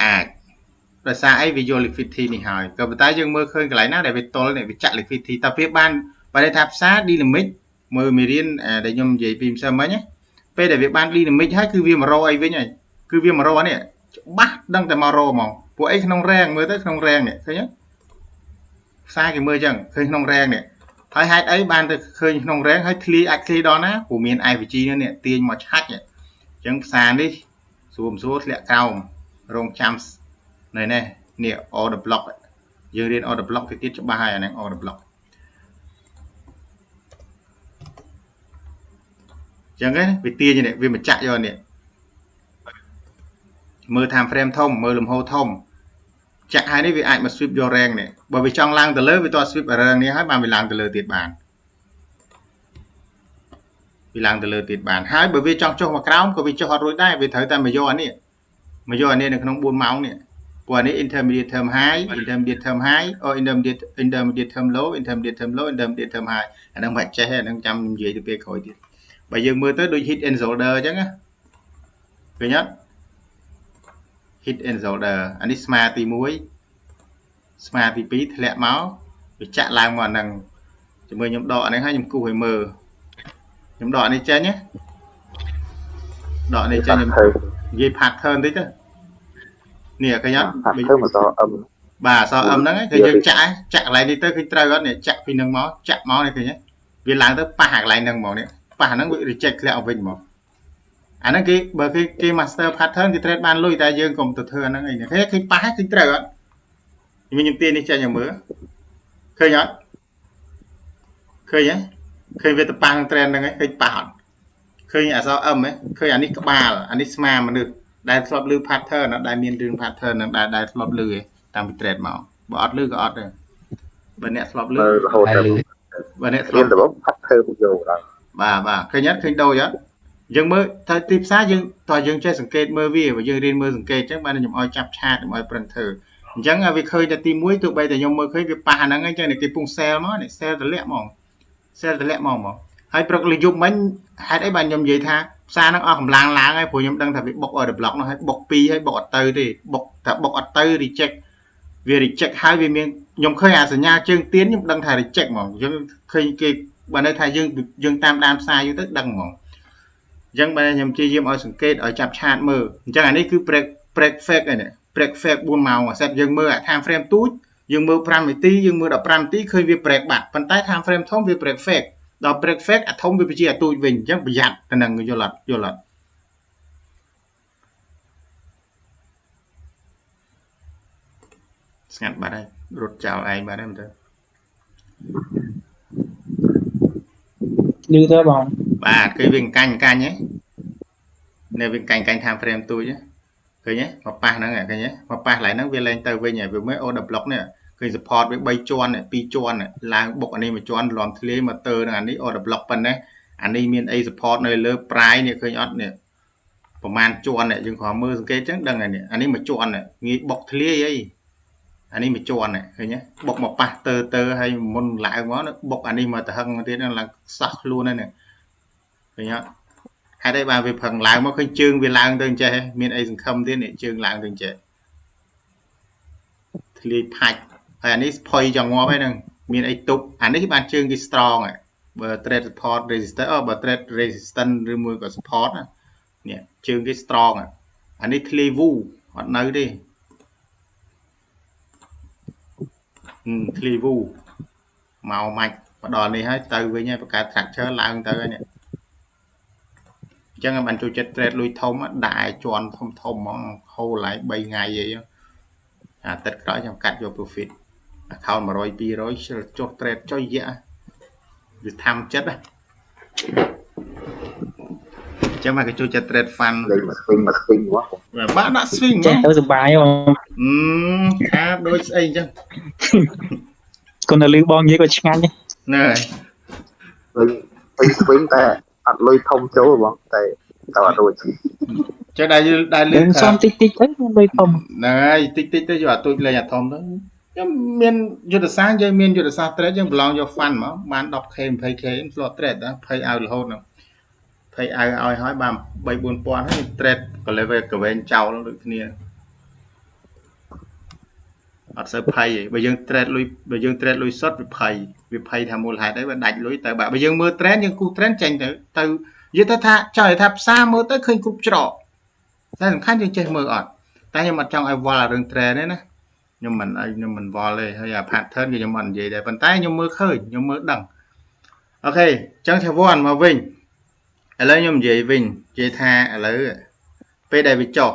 là sao ấy video liquidity này hỏi cầm tay dương mơ khơi cái lấy nó để việc tối này việc chặt liquidity ta phía ban và đây tháp sát đi làm mít mơ mì riêng để nhom gì phim sao mấy nhé bây để việc ban đi làm mít hết cứ viêm mà rô ấy với nhỉ cứ viêm mà rô này bắt đăng tại mà rô mà của ấy không rang mới tới không rang này thấy nhé sai cái mưa chẳng khơi không rang này thấy hai ấy ban từ khơi không rang hay clear đó ná của miền ai vị trí nữa nè tiền mà hack nhỉ chẳng sàn đi xuống lẹ cao rong chams này nè nè order block dương đến order block thì tiết cho 32 này order block chẳng cái vì tiền như này vì mà chạy rồi nè mưa tham frame thông mưa lùm hô thông chạy hai đấy vì ai mà sweep vô rang này bởi vì trong lang từ lớn với to sweep ở rang này hết bạn vì lang từ lớn tiệt bàn vì lang từ lớn tiệt bàn hai bởi vì trong cho mà cáo có vì cho họ rồi đây vì thời ta mà vô anh này được không buôn máu này của này intermediate term 2 intermediate term 2 or intermediate term low intermediate term 2 anh đang phải che đang chăm gì thì khỏiទៀតbây giờ mưa tới đôi hit and shoulder chứ á thứ nhất hit and shoulder anh đi smart thì muối smart thì pí lẹ máu bị chặn làm mà nằng chúng mình nhóm đỏ này hay nhóm cụ hồi mờ nhóm đỏ này chơi nhé đỏ này chơi nhóm dây phạt hơn đấy chứ nè cái nhá bà so âm đó cái dương chạy lại đi tới khi trời đó này chạy vì nâng máu chạy máu này thì nhé vì làm tới pa hạt lại nâng máu này pa nó bị reject lại vinh máu anh ấy cái bởi cái master pattern thì trade ban lui ta dương cùng từ thừa nó này thế khi pa khi trời đó mình dùng tiền đi chơi nhà mưa khơi nhá khơi nhé khơi về tập băng trend này khơi pa khơi nhà so âm ấy khơi anh đi các bà anh đi smart mà được đại slot lưu pattern nó đại miền đường pattern nó đại slot lưu ấy tam bị trade màu bỏ lưu có ọt rồi bên này slot lưu bên này slot bà khơi nhất khơi đâu vậy dương mơ thời tiếp sát dương tòa dương chơi sừng kê mơ vi và dương riêng mơ sừng kê chắc ban nhầm oi chập chat oi printer chẳng là việc khơiจะtìm muối tụi bây giờ nhom mơ khơi việc pa nó ngay chơi này cái pung sale nó này sale từ lẹ mỏng hay bật lợi dụng mấy hai đấy bạn nhom gì tha xa nó ở hầm lang ấy phụ nhom đang thà bị bọc ở đập block nó hay bọc pi hay bọc ở thì bọc ở tơi thì check vì check hai vì miếng nhom khơi à nha chương tiến nhom đang thà thì check mỏng dương khơi cái bạn đây thà dương tam đam sai như tức đăng mỏng dân bên nhom chi dương ở sừng kê ở chập chat mơ chẳng hạn này cứ break fake này break fake buôn màu mà set dương mơ à time frame túi dương mơ pram tí dương mơ đập pram tí khơi việc break bạc phần tay time frame thông việc break fake đọc break fake à thông việc gì à tôi vinh chẳng bị giặt tên là người vô lật ngặt bà đây rụt chào ai bà đây mình thôi như thế bằng bà cái viên canh nhé nè viên canh time frame tôi nhé cười nhé mà pa nó nghe cái nhé mà pa lại nó viên lên tới với nhà vừa mới order block nè cười support với bay chuan này pi chuan này là bộ anh em mà chuan lòn thề mà tơ là anh ấy order block bên đấy anh ấy miền A support này lơ price này cười nhót nàyประมาณ chuan này nhưng họ mơ cái chắc đằng này anh ấy mà chuan này nghĩ bọc thề ấy anh ấy mà chuan này cười nhé bọc mà pa tơ hay môn lại nó bọc anh ấy mà từ hăng thế là sắc luôn đây này cười nhá hai đây bà về phần lại mà khơi chương về làng tương chơi miền ấy không thế này chương làng tương chơi thì phạch ហើយអានេះផុយចង់ងាប់ហើយហ្នឹងមានអីទប់អានេះបានជើងគេ strong ហើយបើ thread support resistor បើ thread resistance ឬមួយក៏ support នេះជើងគេ strong អានេះ clear view អត់នៅទេ clear view មកម៉ាច់មកដល់នេះហើយទៅវិញហើយបង្កើត structure ឡើងទៅហើយនេះអញ្ចឹងបានចូលចិត្ត trade លុយធំដែរជន់ធំហ្មងហូរឡើង3ថ្ងៃអីអាទឹកក្រោយខ្ញុំកាត់យក profit account 100 200ចុះ trade ចុយយ៉ាវាធម្មចិត្តអញ្ចឹងមកគេចូលចិត្ត trade fund លេងមក swing មក swing ហ៎ បាទដាក់ swing ចេះទៅសុបាយបង ថាដូចស្អីអញ្ចឹង គាត់នៅលឺបងនិយាយក៏ឆ្ងាញ់ហ្នឹងហើយ លេង swing តែអត់លុយធំចូលបងតែអត់រួច ចឹងដែលលឺ សុំតិចតិចទៅលុយធំ ហ្នឹងហើយតិចតិចទៅយកអាទូចលេងអាធំទៅខ្ញុំមានយុទ្ធសាស្ត្រយើងមានយុទ្ធសាស្ត្រ trade យើងប្រឡងយក fund មកបាន 10k 20k slot trade ណាភ័យឲ្យរហូតហ្នឹងភ័យឲ្យហើយបាន 3-4,000 ហើយ trade ក៏លេវកវែងចោលដូចគ្នាអត់សូវភ័យទេបើយើង trade លុយបើយើង trade លុយសុទ្ធវាភ័យថាមូលហេតុអីបើដាច់លុយទៅបើយើងមើល trend យើងគូ trend ចេញទៅនិយាយថាចង់ឲ្យថាផ្សារមើលទៅឃើញគ្រប់ច្រកតែសំខាន់យើងចេះមើលអត់តែខ្ញុំអត់ចង់ឲ្យវល់អារឿង trend ទេណាខ្ញុំមិនវល់ទេហើយអា pattern គឺខ្ញុំអត់និយាយដែរប៉ុន្តែខ្ញុំមើលឃើញខ្ញុំមើលដឹងអូខេអញ្ចឹងថាវល់មកវិញឥឡូវខ្ញុំនិយាយវិញនិយាយថាឥឡូវពេលដែលវាចុះ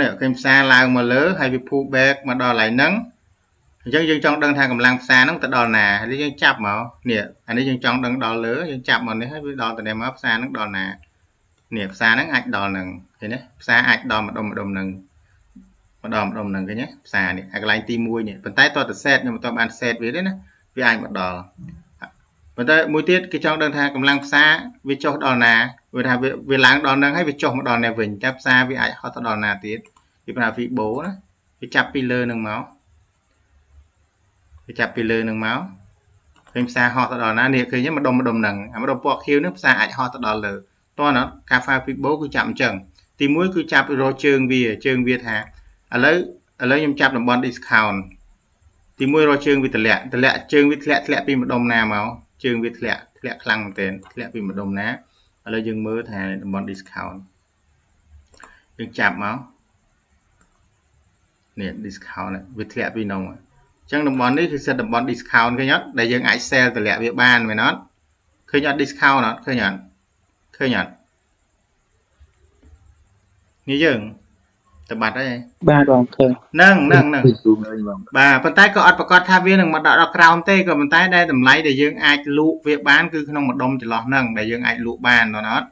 នេះឃើញផ្សារឡើងមកលើហើយវា pull back មកដល់កន្លែងហ្នឹងអញ្ចឹងយើងចង់ដឹងថាកម្លាំងផ្សារហ្នឹងទៅដល់ណាហើយយើងចាប់មកនេះអានេះយើងចង់ដឹងដល់លើយើងចាប់មកនេះហើយវាដល់ទៅនេះមកផ្សារហ្នឹងដល់ណានេះផ្សារហ្នឹងអាចដល់ហ្នឹងឃើញទេផ្សារអាចដល់ម្ដុំហ្នឹងម្ដុំហ្នឹងឃើញទេផ្សារនេះអាកន្លែងទី1នេះប៉ុន្តែតើ set ខ្ញុំមិនទាន់បាន set វាទេណាវាអាចមកដល់ប៉ុន្តែមួយទៀតគេចង់ដឹងថាកម្លាំងផ្សារវាចុះដល់ណាវាថាវាឡើងដល់ហ្នឹងហើយវាចុះមកដល់នេះវិញតែផ្សារវាអាចហត់ទៅដល់ណាទៀតវាប្រើ Fibo ណាវាចាប់ពីលើហ្នឹងមកឃើញផ្សារហត់ទៅដល់ណានេះឃើញម្ដុំហ្នឹងអាម្ដុំពណ៌ខៀវហ្នឹងផ្សារអាចហត់ទៅដល់លើតោះណាការ Fibo គឺចាប់អញ្ចឹងទី1គឺចាប់រកជើងវាថាឥឡូវខ្ញុំចាប់តំបន់ discount ទី1រកជើងវាតម្លាក់ជើងវាធ្លាក់ពីម្ដុំណាមកជើងវាធ្លាក់ខ្លាំងមែនទែនធ្លាក់ពីម្ដុំណាឥឡូវយើងមើលថាតំបន់ discount យើងចាប់មកនេះ discount វាធ្លាក់ពីនោះអញ្ចឹងតំបន់នេះគឺសិតតំបន់ discount ឃើញអត់ដែលយើងអាច sell តម្លាក់វាបានមែនអត់ឃើញអត់ discount អត់ឃើញអត់នេះយើងទៅបាត់ហើយបាទបងឃើញហ្នឹងបាទប៉ុន្តែក៏អត់ប្រកាសថាវានឹងមកដល់ក្រោមទេក៏ប៉ុន្តែដែលតម្លៃដែលយើងអាចលក់វាបានគឺក្នុងម្ដុំចន្លោះហ្នឹងដែលយើងអាចលក់បានអត់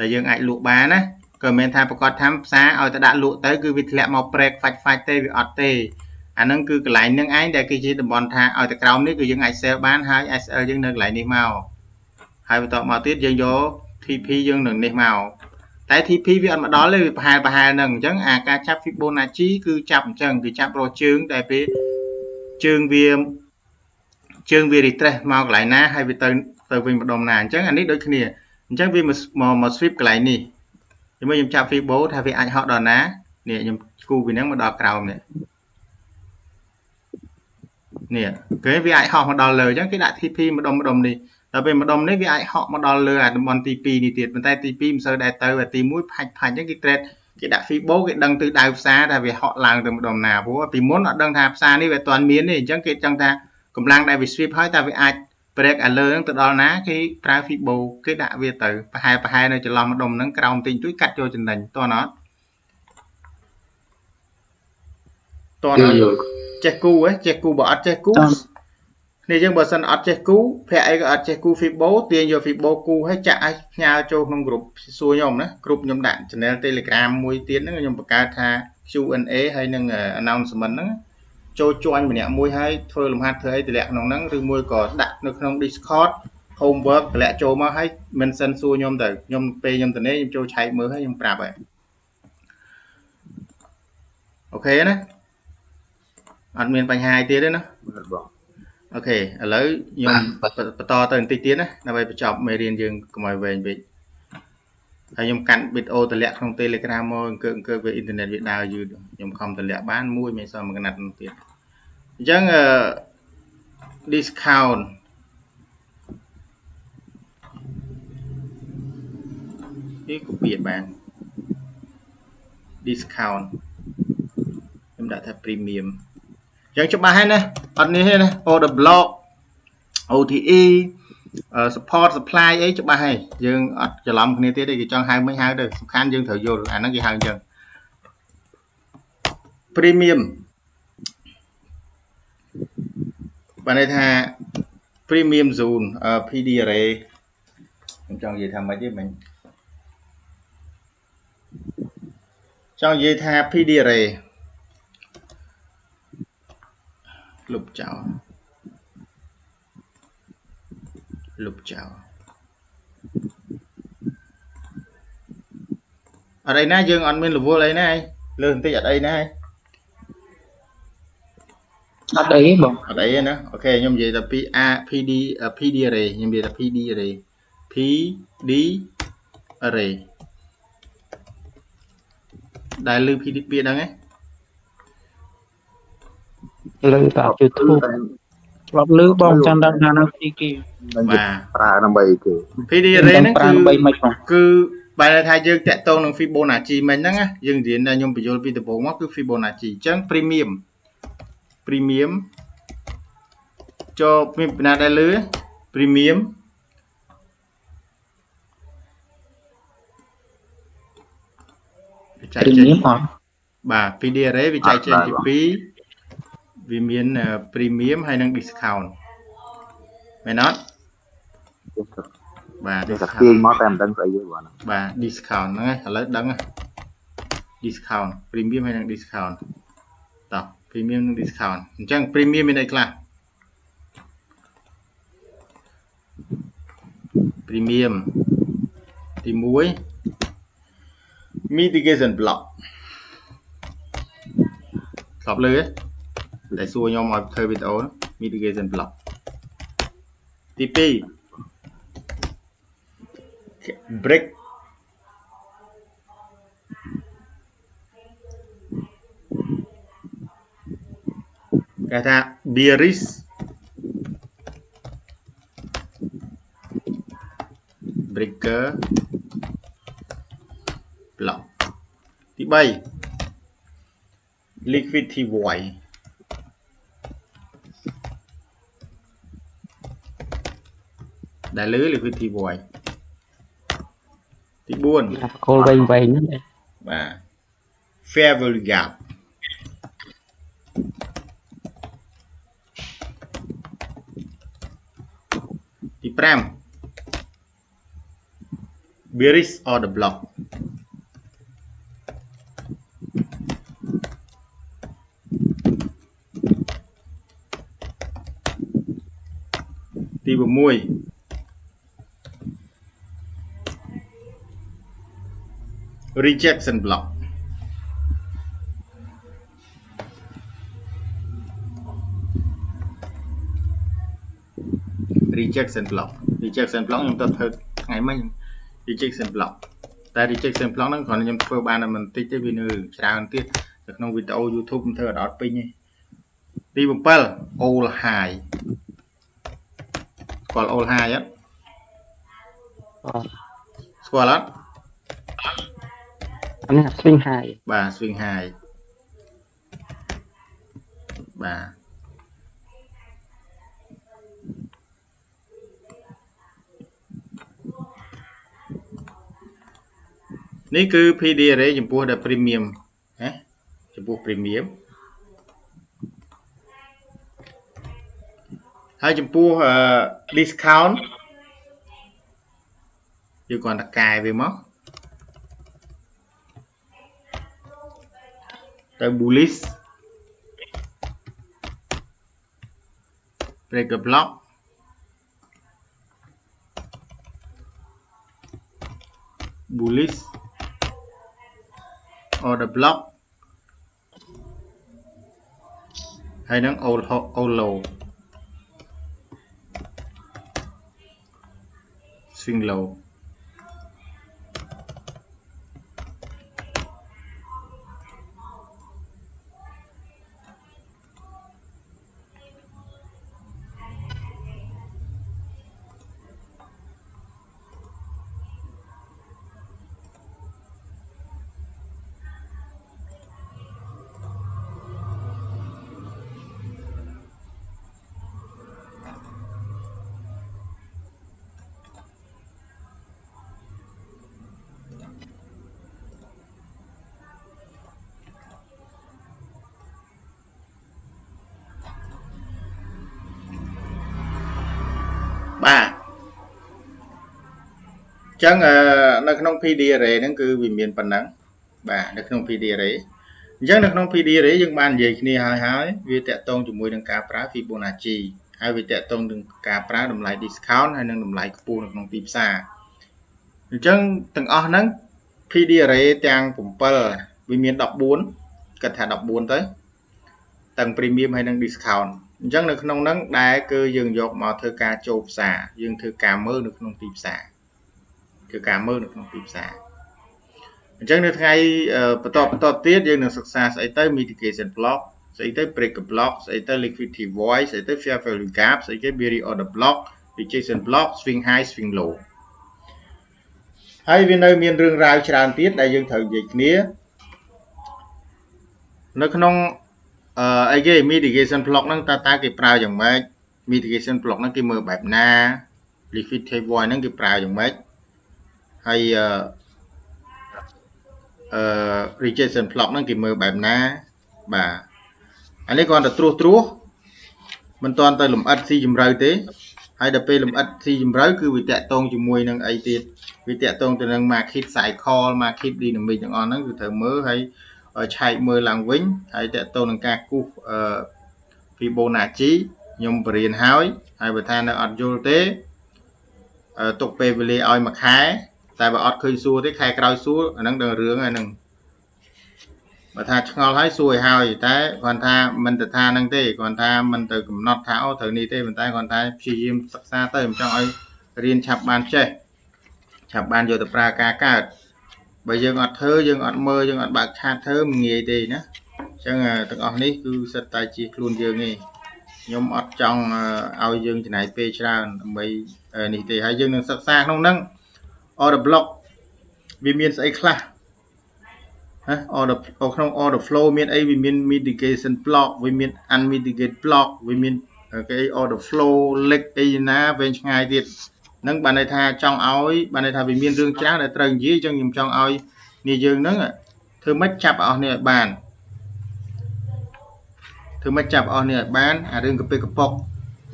ដែលយើងអាចលក់បានណាក៏មិនមែនថាប្រកាសថាផ្សារឲ្យទៅដាក់លក់ទៅគឺវាធ្លាក់មកប្រេកហ្វាច់ទេវាអត់ទេអាហ្នឹងគឺកន្លែងហ្នឹងឯងដែលគេជាតំបន់ថាឲ្យទៅក្រោមនេះគឺយើងអាច sell បានហើយ SL យើងនៅកន្លែងនេះមកហើយបន្តមកទៀតយើងយក TP យើងនៅនេះមកតែ TP វាអត់មកដល់ទេវាប្រហែលហ្នឹងអញ្ចឹងអាការចាប់ Fibonacci គឺចាប់អញ្ចឹងគឺចាប់រកជើងតែពេលជើងវា retrace មកកន្លែងណាហើយវាទៅវិញម្ដុំណាអញ្ចឹងអានេះដូចគ្នាអញ្ចឹងវាមក sweep កន្លែងនេះខ្ញុំចាប់ Fibo ថាវាអាចហក់ដល់ណានេះខ្ញុំគូពីហ្នឹងមកដល់ក្រោមនេះគេវាអាចហក់មកដល់លើអញ្ចឹងគេដាក់ TP ម្ដុំនេះដល់ពេលម្ដុំនេះវាអាចហក់មកដល់លើអាតំបន់ទី2នេះទៀតប៉ុន្តែទី2មិនសូវដែរទៅទី1ផាច់អញ្ចឹងគេ trade គេដាក់ Fibo គេដឹងទិសដៅផ្សារថាវាហក់ឡើងទៅម្ដុំណាព្រោះពីមុនអត់ដឹងថាផ្សារនេះវាអត់ទាន់មានទេអញ្ចឹងគេចង់ថាកម្លាំងដែលវា sweep ហើយតែវាអាច break អាលើហ្នឹងទៅដល់ណាគេប្រើ Fibo គេដាក់វាទៅប្រហែលនៅចន្លោះម្ដុំហ្នឹងក្រោមតិចតួចកាត់ចូលចំណេញតោះណាចេះគូបើអត់ចេះគូនេះយើងបើសិនអត់ចេះគូភ័ក្រអីក៏អត់ចេះគូ Fibo ទាញយក Fibo គូហើយចាក់ឲ្យផ្ញើចូលក្នុងក្រុមសួរខ្ញុំណាក្រុមខ្ញុំដាក់ channel Telegram មួយទៀតហ្នឹងខ្ញុំបង្កើតថា Q&A ហើយនឹង announcement ហ្នឹងចូល join ម្នាក់មួយហើយធ្វើលំហាត់ធ្វើអីតម្លាក់ក្នុងហ្នឹងឬមួយក៏ដាក់នៅក្នុង Discord homework តម្លាក់ចូលមកហើយ mention សួរខ្ញុំទៅខ្ញុំពេលខ្ញុំទៅនេះខ្ញុំចូលឆែកមើលហើយខ្ញុំប្រាប់ហើយអូខេណាអត់មានបញ្ហាអីទៀតទេណាអូខេឥឡូវខ្ញុំបន្តទៅបន្តិចទៀតណាដើម្បីបញ្ចប់មេរៀនយើងកុំឲ្យវែងពេក ហើយខ្ញុំកាន់ bit o តម្លាក់ក្នុង Telegram មកអង្គើវា internet វាដើរយឺតខ្ញុំខំតម្លាក់បានមួយមិនសល់មួយកណាត់នោះទៀតអញ្ចឹងdiscount នេះក៏វាបាន discount ខ្ញុំដាក់ថា premium អញ្ចឹងច្បាស់ហើយណាអត់នេះទេណា order block OTE support supply អីច្បាស់ហើយយើងអត់ច្រឡំគ្នាទៀតទេគេចង់ហៅមិនហៅទៅសំខាន់យើងត្រូវយល់អាហ្នឹងគេហៅអញ្ចឹង premium បានន័យថា premium zone PD array ខ្ញុំចង់និយាយថាម៉េចទេមិញចង់និយាយថា PD array លុបចោលអត់អីណាយើងអត់មានរវល់អីណាលើបន្តិចអត់អីណាអត់អីបង អត់អីទេណាអូខេខ្ញុំនិយាយតែពី PD array ខ្ញុំនិយាយតែ PD array PD array ដែលលើ PD ពាក្យហ្នឹងឯងលើតា YouTube ឆ្លប់លើបងចាំដឹងថានៅទីគេ បាទ ប្រើដើម្បីគេ PD array ហ្នឹង ប្រើដើម្បីមិនបង គឺបែរថាយើងតាក់ទងនឹង Fibonacci មិញហ្នឹងណាយើងរៀនតែខ្ញុំបញ្យល់ពីដំបូងមកគឺ Fibonacci អញ្ចឹង premium ចូលមានបណ្ណាដែលលើ premium វិច័យចេញ អត់ បាទ PD array វិច័យចេញទី2វាមាន premium ហើយនិង discount មែនអត់បាទ តែទាញមកតែមិនដឹងស្អីទេបង បាទ discount ហ្នឹងឥឡូវដឹង discount premium ហើយនិង discount តោះ premium និង discount អញ្ចឹង premium មានអីខ្លះ premium ទី1 mitigation block ស្បលើតែសួរខ្ញុំឲ្យធ្វើវីដេអូ mitigation block ទី2 break គេថា bearish breaker block ទី3 liquidity void ដែលលើ liquidity void ទី4 គោលវែងហ្នឹង បាទ fair value gap ទី5 bearish order block ទី6 rejection block ខ្ញុំទៅធ្វើថ្ងៃមិញ rejection block តែ rejection block ហ្នឹងគ្រាន់តែខ្ញុំធ្វើបានតែមិនតិចទេវានៅច្រើនទៀតនៅក្នុងវីដេអូ YouTube ខ្ញុំធ្វើអត់ពេញទេទី7 all high ស្គាល់ all high អត់ស្គាល់អត់ អានេះ swing high បាទ swing high បាទនេះគឺ PD array ចំពោះដល់ premium ណាចំពោះ premium ហើយចំពោះ discount យើងគ្រាន់តែកែវាមកទៅ bullish breaker block bullish order block ហើយនឹង all low swing low បាទចឹងនៅក្នុង PD array ហ្នឹងគឺវាមានប៉ុណ្ណឹងបាទនៅក្នុង PD array អញ្ចឹងនៅក្នុង PD array យើងបាននិយាយគ្នាហើយវាតាក់ទងជាមួយនឹងការប្រើ Fibonacci ហើយវាតាក់ទងនឹងការប្រើតម្លៃ discount ហើយនឹងតម្លៃខ្ពស់នៅក្នុងទីផ្សារអញ្ចឹងទាំងអស់ហ្នឹង PD array ទាំង7វាមាន14គិតថា14ទៅទាំង premium ហើយនឹង discount អញ្ចឹងនៅក្នុងហ្នឹងដែលគឺយើងយកមកធ្វើការចូលផ្សារយើងធ្វើការមើលនៅក្នុងទីផ្សារគឺការមើលនៅក្នុងទីផ្សារអញ្ចឹងនៅថ្ងៃបន្តទៀតយើងនឹងសិក្សាស្អីទៅ mitigation block ស្អីទៅ breaker block ស្អីទៅ liquidity void ស្អីទៅ fair value gap ស្អីគេ bearish order block rejection block swing high swing low ហើយវានៅមានរឿងរ៉ាវច្រើនទៀតដែលយើងត្រូវនិយាយគ្នានៅក្នុងអីគេ mitigation block ហ្នឹងតើគេប្រើយ៉ាងម៉េច mitigation block ហ្នឹងគេមើលបែបណា liquidity void ហ្នឹងគេប្រើយ៉ាងម៉េចហើយ rejection block ហ្នឹងគេមើលបែបណាបាទអានេះគ្រាន់តែត្រួសមិនទាន់ទៅលម្អិតស៊ីជម្រៅទេហើយដល់ពេលលម្អិតស៊ីជម្រៅគឺវាតាក់ទងជាមួយនឹងអីទៀតវាតាក់ទងទៅនឹង market cycle market dynamic ទាំងអស់ហ្នឹងគឺត្រូវមើលហើយឆែកមើលឡើងវិញហើយតាក់ទងនឹងការគូសFibonacci ខ្ញុំបរៀនហើយបើថានៅអត់យល់ទេទុកពេលវេលាឲ្យមួយខែតែបើអត់ឃើញសួរទេខែក្រោយសួរអាហ្នឹងដឹងរឿងហើយហ្នឹងបើថាឆ្ងល់ហើយសួរឲ្យហើយតែគាត់ថាមិនទៅថាហ្នឹងទេគាត់ថាមិនទៅកំណត់ថាអូត្រូវនេះទេប៉ុន្តែគាត់ថាព្យាយាមសិក្សាទៅមិនចង់ឲ្យរៀនឆាប់បានចេះឆាប់បានយកទៅប្រើការកើតបើយើងអត់ធ្វើយើងអត់មើលយើងអត់បើកឆាតធ្វើមិនងាយទេណាអញ្ចឹងទាំងអស់នេះគឺសិតតែជាខ្លួនយើងទេខ្ញុំអត់ចង់ឲ្យយើងចំណាយពេលច្រើនដើម្បីនេះទេហើយយើងនឹងសិក្សាក្នុងហ្នឹង order block វាមានស្អីខ្លះorder ក្នុង order flow មានអីវាមាន mitigation block វាមាន unmitigated block វាមានគេ order flow leg អីណាវែងឆ្ងាយទៀតហ្នឹងបានន័យថាចង់ឲ្យបានន័យថាវាមានរឿងច្រើនដែលត្រូវនិយាយអញ្ចឹងខ្ញុំចង់ឲ្យនេះយើងហ្នឹងធ្វើម៉េចចាប់អស់នេះឲ្យបានធ្វើម៉េចចាប់អស់នេះឲ្យបានអារឿងកាពេកប៉ុក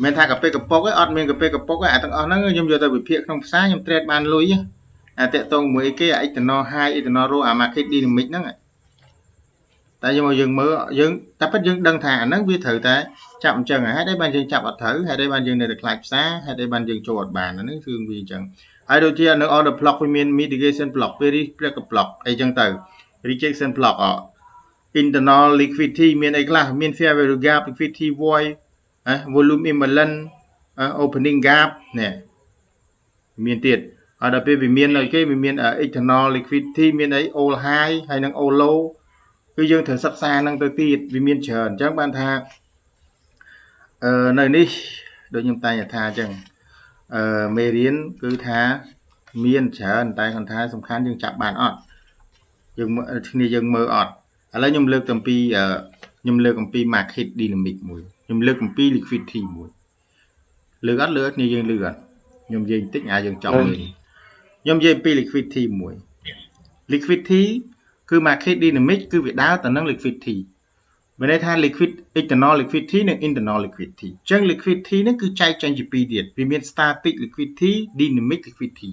មិនថាកាពេកប៉ុកឯងអត់មានកាពេកប៉ុកឯងអាទាំងអស់ហ្នឹងខ្ញុំយកទៅវិភាគក្នុងផ្សារខ្ញុំ trade បានលុយអាតាក់តងមួយគេអា external high external low អា market dynamic ហ្នឹងតែយើងមើលយើងតែពិតយើងដឹងថាអាហ្នឹងវាត្រូវតែចាប់អញ្ចឹងហេតុអីបានយើងចាប់អត់ត្រូវហេតុអីបានយើងនៅតែខ្លាចផ្សារហេតុអីបានយើងចូលអត់បានអាហ្នឹងគឺវាអញ្ចឹងហើយដូចជានៅ order block វាមាន mitigation block bearish breaker block អីចឹងទៅ rejection block internal liquidity មានអីខ្លះមាន fair value gap liquidity void volume imbalance opening gap នេះមានទៀតហើយដល់ពេលវាមានអីគេវាមាន external liquidity មានអី all high ហើយនិង all low គឺយើងត្រូវសិក្សាហ្នឹងទៅទៀតវាមានច្រើនអញ្ចឹងបានថានៅនេះដូចខ្ញុំតែងថាអញ្ចឹងមេរៀនគឺថាមានច្រើនតែគាត់ថាសំខាន់យើងចាប់បានអត់យើងគ្នាយើងមើលអត់ឥឡូវខ្ញុំលើកអំពី market dynamic មួយខ្ញុំលើកអំពី liquidity មួយលើកអត់លើគ្នាយើងលើកអត់ខ្ញុំនិយាយបន្តិចយើងចង់មើលខ្ញុំនិយាយពី liquidity មួយ liquidity គឺ market dynamic គឺវាដើរទៅនឹង liquidity មានន័យថា liquid external liquidity និង internal liquidity អញ្ចឹង liquidity នេះគឺចែកចេញជាពីរទៀតវាមាន static liquidity dynamic liquidity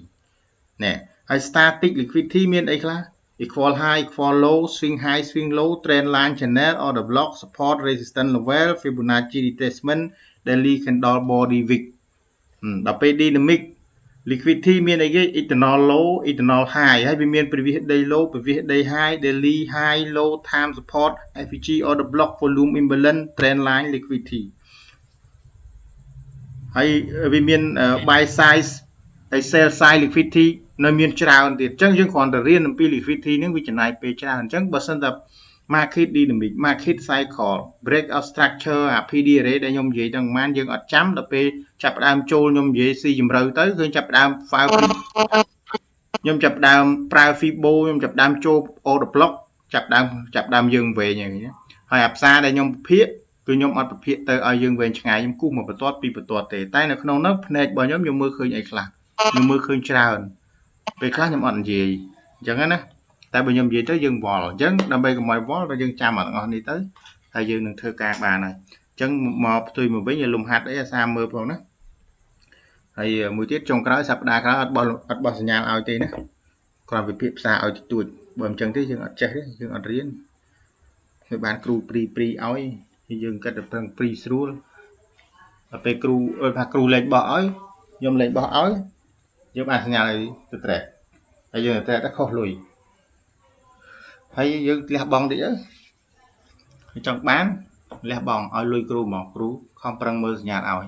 ណែហើយ static liquidity មានអីខ្លះ equal high equal low swing high swing low trend line channel order block support resistance level Fibonacci retracement daily candle body wick ដល់ពេល dynamic liquidity មានអីគេ internal low internal high ហើយវាមាន previous day low previous day high daily high low time support FVG order block volume imbalance trend line liquidity ហើយវាមាន buy size ហើយ sell size liquidity នៅមានច្រើនទៀតអញ្ចឹងយើងគ្រាន់តែរៀនអំពី liquidity ហ្នឹងវាចំណាយពេលច្រើនអញ្ចឹងបើសិនតែ market dynamic market cycle breakout structure PD array ដែលខ្ញុំនិយាយទាំងប៉ុន្មានយើងអត់ចាំដល់ពេលចាប់ផ្ដើមចូលខ្ញុំនិយាយស៊ីជម្រៅទៅគឺចាប់ផ្ដើម ខ្ញុំចាប់ផ្ដើមប្រើ Fibo ខ្ញុំចាប់ផ្ដើមចូល order block ចាប់ផ្ដើមយើងវែងហើយអាផ្សារដែលខ្ញុំពិភាក្សាគឺខ្ញុំអត់ពិភាក្សាទៅឲ្យយើងវែងឆ្ងាយខ្ញុំគូសមកបន្ទាត់ពីបន្ទាត់ទេតែនៅក្នុងនោះភ្នែករបស់ខ្ញុំមើលឃើញអីខ្លះខ្ញុំមើលឃើញច្រើនពេលខ្លះខ្ញុំអត់និយាយអញ្ចឹងណាតែបើខ្ញុំនិយាយទៅយើងវល់អញ្ចឹងដើម្បីកុំឲ្យវល់តែយើងចាំអត់ទាំងអស់នេះទៅហើយយើងនឹងធ្វើការបានហើយអញ្ចឹងមកផ្ទុយមកវិញឲ្យលំហាត់អីអាសាមើលផងណា ហើយមួយទៀតចុងក្រោយសប្តាហ៍ក្រោយអត់បោះសញ្ញាឲ្យទេណាគ្រាន់វិភាគផ្សារឲ្យទួចបើមិនចឹងទេយើងអត់ចេះទេយើងអត់រៀនគឺបានគ្រូព្រីឲ្យយើងគិតតែប្រឹងព្រីស្រួលដល់ពេលគ្រូថាគ្រូលេខបោះឲ្យខ្ញុំលេខបោះឲ្យយើងបានសញ្ញាឲ្យទៅត្រេតហើយយើងត្រេតតែខុសលុយហើយយើងលះបង់តិចទៅចង់បានលះបង់ឲ្យលុយគ្រូមកគ្រូខំប្រឹងមើលសញ្ញាឲ្យ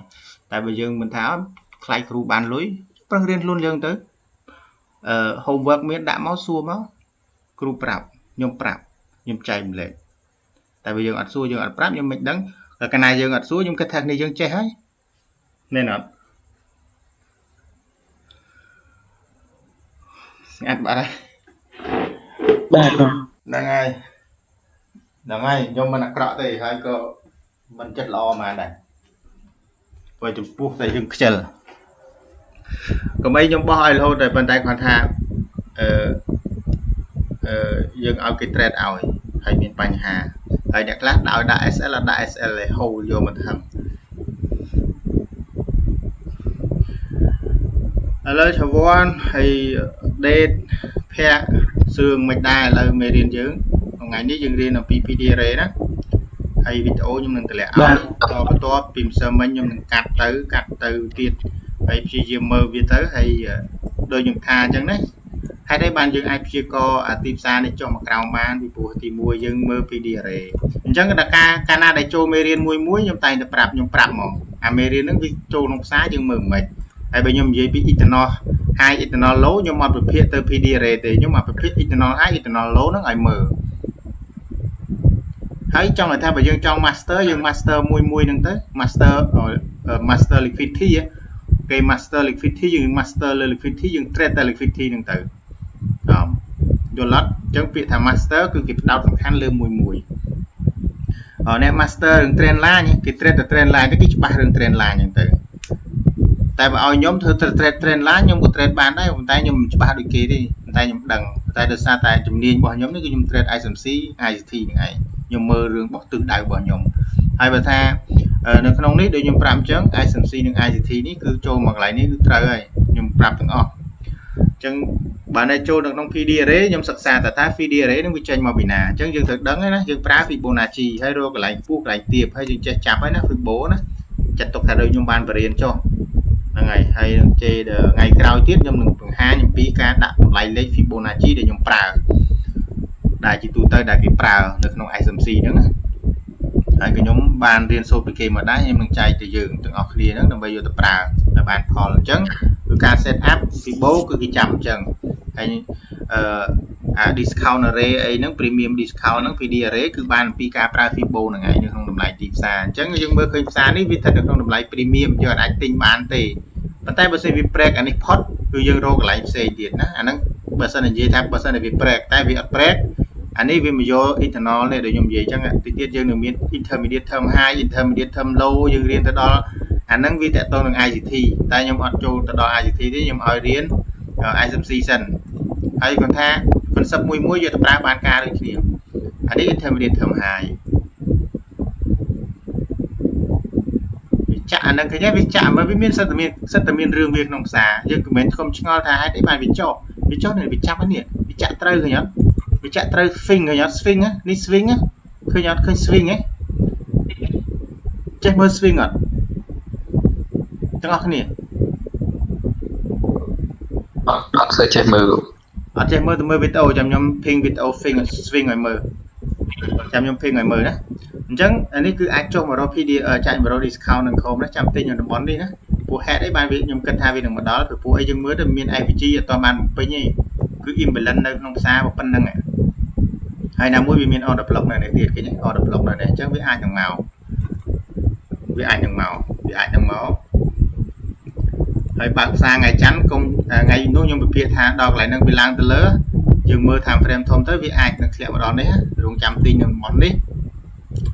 តែបើយើងមិនថាខ្លាចគ្រូបានលុយប្រឹងរៀនខ្លួនយើងទៅhomework មានដាក់មកសួរមកគ្រូប្រាប់ខ្ញុំចែកម្លែកតែបើយើងអត់សួរយើងអត់ប្រាប់ខ្ញុំមិនដឹងតែកាលណាយើងអត់សួរខ្ញុំគិតថាគ្នាយើងចេះហើយមែនអត់ស្ងាត់បាត់ហើយបាទហ្នឹងហើយខ្ញុំមិនអាក្រក់ទេហើយក៏មិនចិត្តល្អមកដែរព្រោះចំពោះតែយើងខ្ជិលកុំអីខ្ញុំបោះឲ្យរហូតតែប៉ុន្តែគាត់ថាយើងឲ្យគេ trade ឲ្យហើយមានបញ្ហាហើយអ្នកខ្លះដាក់ SL អត់ដាក់ SL ឯហូរយកមកថឹងឥឡូវឆវ័នហើយ date ភ័ក្រសឿងមិនដែរឥឡូវមេរៀនយើងថ្ងៃនេះយើងរៀនអំពី PD array ណាហើយវីដេអូខ្ញុំនឹងតម្លាក់ឲ្យបន្ទាប់ពីម្សិលមិញខ្ញុំនឹងកាត់ទៅទៀតហើយព្យាយាមមើលវាទៅហើយដូចខ្ញុំថាអញ្ចឹងណាហេតុអីបានយើងអាចព្យាករណ៍ទីផ្សារនេះចុះមកក្រោមបានពីព្រោះទី1យើងមើល PD array អញ្ចឹងដល់កាលណាដែលចូលមេរៀនមួយខ្ញុំតែងតែប្រាប់ហ្មងអាមេរៀនហ្នឹងវាចូលក្នុងផ្សារយើងមើលមិនហើយបើខ្ញុំនិយាយពី internal high internal low ខ្ញុំអត់ប្រភេទទៅ PD array ទេខ្ញុំមកប្រភេទ internal high internal low ហ្នឹងឲ្យមើលហើយចង់ថាបើយើងចង់ master យើង master មួយហ្នឹងទៅ master liquidity គេ master liquidity យើង master លើ liquidity យើង trade តែ liquidity ហ្នឹងទៅយល់អត់អញ្ចឹងពាក្យថា master គឺគេផ្ដោតសំខាន់លើមួយអ្នក master រឿង trend line គេ trade តែ trend line ទៅគេច្បាស់រឿង trend line ហ្នឹងទៅតែបើឲ្យខ្ញុំធ្វើ trend line ខ្ញុំក៏ trade បានដែរប៉ុន្តែខ្ញុំមិនច្បាស់ដូចគេទេប៉ុន្តែខ្ញុំដឹងតែដោយសារតែជំនាញរបស់ខ្ញុំនេះគឺខ្ញុំ trade ISMC ICT ហ្នឹងឯងខ្ញុំមើលរឿងរបស់ទិសដៅរបស់ខ្ញុំហើយបើថានៅក្នុងនេះដូចខ្ញុំប្រាប់អញ្ចឹង ISMC និង ICT នេះគឺចូលមកកន្លែងនេះគឺត្រូវហើយខ្ញុំប្រាប់ទាំងអស់អញ្ចឹងបើនៅចូលនៅក្នុង PD array ខ្ញុំសិក្សាថា PD array នឹងវាចេញមកពីណាអញ្ចឹងយើងត្រូវដឹងហើយណាយើងប្រើ Fibonacci ហើយរកកន្លែងខ្ពស់កន្លែងទាបហើយយើងចេះចាប់ហើយណា Fibo ណាចាត់ទុកថាដូចខ្ញុំបានបរៀនចុះហ្នឹងហើយនឹងជេថ្ងៃក្រោយទៀតខ្ញុំនឹងបង្ហាញអំពីការដាក់តម្លៃលេខ Fibonacci ដែលខ្ញុំប្រើដែលជាទូទៅដែលគេប្រើនៅក្នុង ISMC ហ្នឹងណាហើយខ្ញុំបានរៀនសូត្រពីគេមកដែរខ្ញុំនឹងចែកទៅយើងទាំងអស់គ្នាហ្នឹងដើម្បីយកទៅប្រើឲ្យបានផលអញ្ចឹងគឺការ set up Fibo គឺគេចាំអញ្ចឹងហើយdiscount array អីហ្នឹង premium discount ហ្នឹង PD array គឺបានពីការប្រើ Fibo ហ្នឹងឯងនៅក្នុងតម្លៃទីផ្សារអញ្ចឹងយើងមើលឃើញផ្សារនេះវាស្ថិតនៅក្នុងតម្លៃ premium យើងអាចទិញបានទេប៉ុន្តែបើសិនវា break អានេះផុតគឺយើងរកកន្លែងផ្សេងទៀតណាអាហ្នឹងបើសិននិយាយថាបើសិនវា break តែវាអត់ break អានេះវាមកយក internal នេះដូចខ្ញុំនិយាយអញ្ចឹងតិចទៀតយើងនឹងមាន intermediate term high intermediate term low យើងរៀនទៅដល់អាហ្នឹងវាតកតងនឹង ICT តែខ្ញុំអត់ចូលទៅដល់ ICT ទេខ្ញុំឲ្យរៀន ISMC សិនហើយគាត់ថា concept មួយយកទៅប្រើបានការដូចគ្នាអានេះ intermediate term high វាចាក់អាហ្នឹងឃើញទេវាចាក់មកវាមានសិតតែមានរឿងវាក្នុងផ្សារយើងមិនមែនធំឆ្ងល់ថាហេតុអីបានវាចុះនេះវាចាប់នេះវាចាក់ត្រូវឃើញអត់វាចាក់ត្រូវ swing ឃើញអត់ swing នេះ swing ឃើញអត់ឃើញ swing ហ៎ចេះមើល swing អត់ទាំងអស់គ្នាអត់សូវចេះមើលទៅមើលវីដេអូចាំខ្ញុំ ping វីដេអូ swing ឲ្យមើលចាំខ្ញុំ ping ឲ្យមើលណាអញ្ចឹងអានេះគឺអាចចុះមករក PD ចាញ់មករក discount នឹង Chrome ណាចាំទិញនៅតំបន់នេះណាព្រោះហេតុអីបានវាខ្ញុំគិតថាវានឹងមកដល់ព្រោះអីយើងមើលទៅមាន IVG អត់បានបំពេញទេគឺ imbalance នៅក្នុងផ្សារប៉ុណ្្នឹងហើយណាមួយវាមាន order block នៅនេះទៀតឃើញទេ order block នៅនេះអញ្ចឹងវាអាចនឹងមកហើយបើកផ្សារថ្ងៃច័ន្ទកុំថ្ងៃនោះខ្ញុំពិភាក្សាដល់កន្លែងហ្នឹងវាឡើងទៅលើយើងមើល time frame ធំទៅវាអាចនឹងធ្លាក់មកដល់នេះរងចាំទិញនៅតំបន់នេះ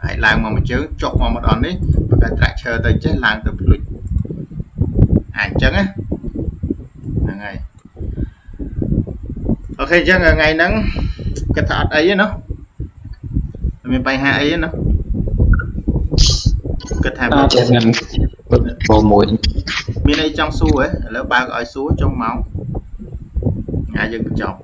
ហើយឡើងមកមួយជើងចុះមកដល់នេះបើកា structure ទៅចេះឡើងទៅភ្លុចអញ្ចឹងណាហ្នឹងហើយអូខេអញ្ចឹងថ្ងៃហ្នឹងគិតថាអត់អីទេណោះមានបញ្ហាអីទេណោះគិតថាចេះមិនបងមួយ មានអីចង់សួរឥឡូវបើកឲ្យសួរចុងម៉ោងថ្ងៃយើងបញ្ចប់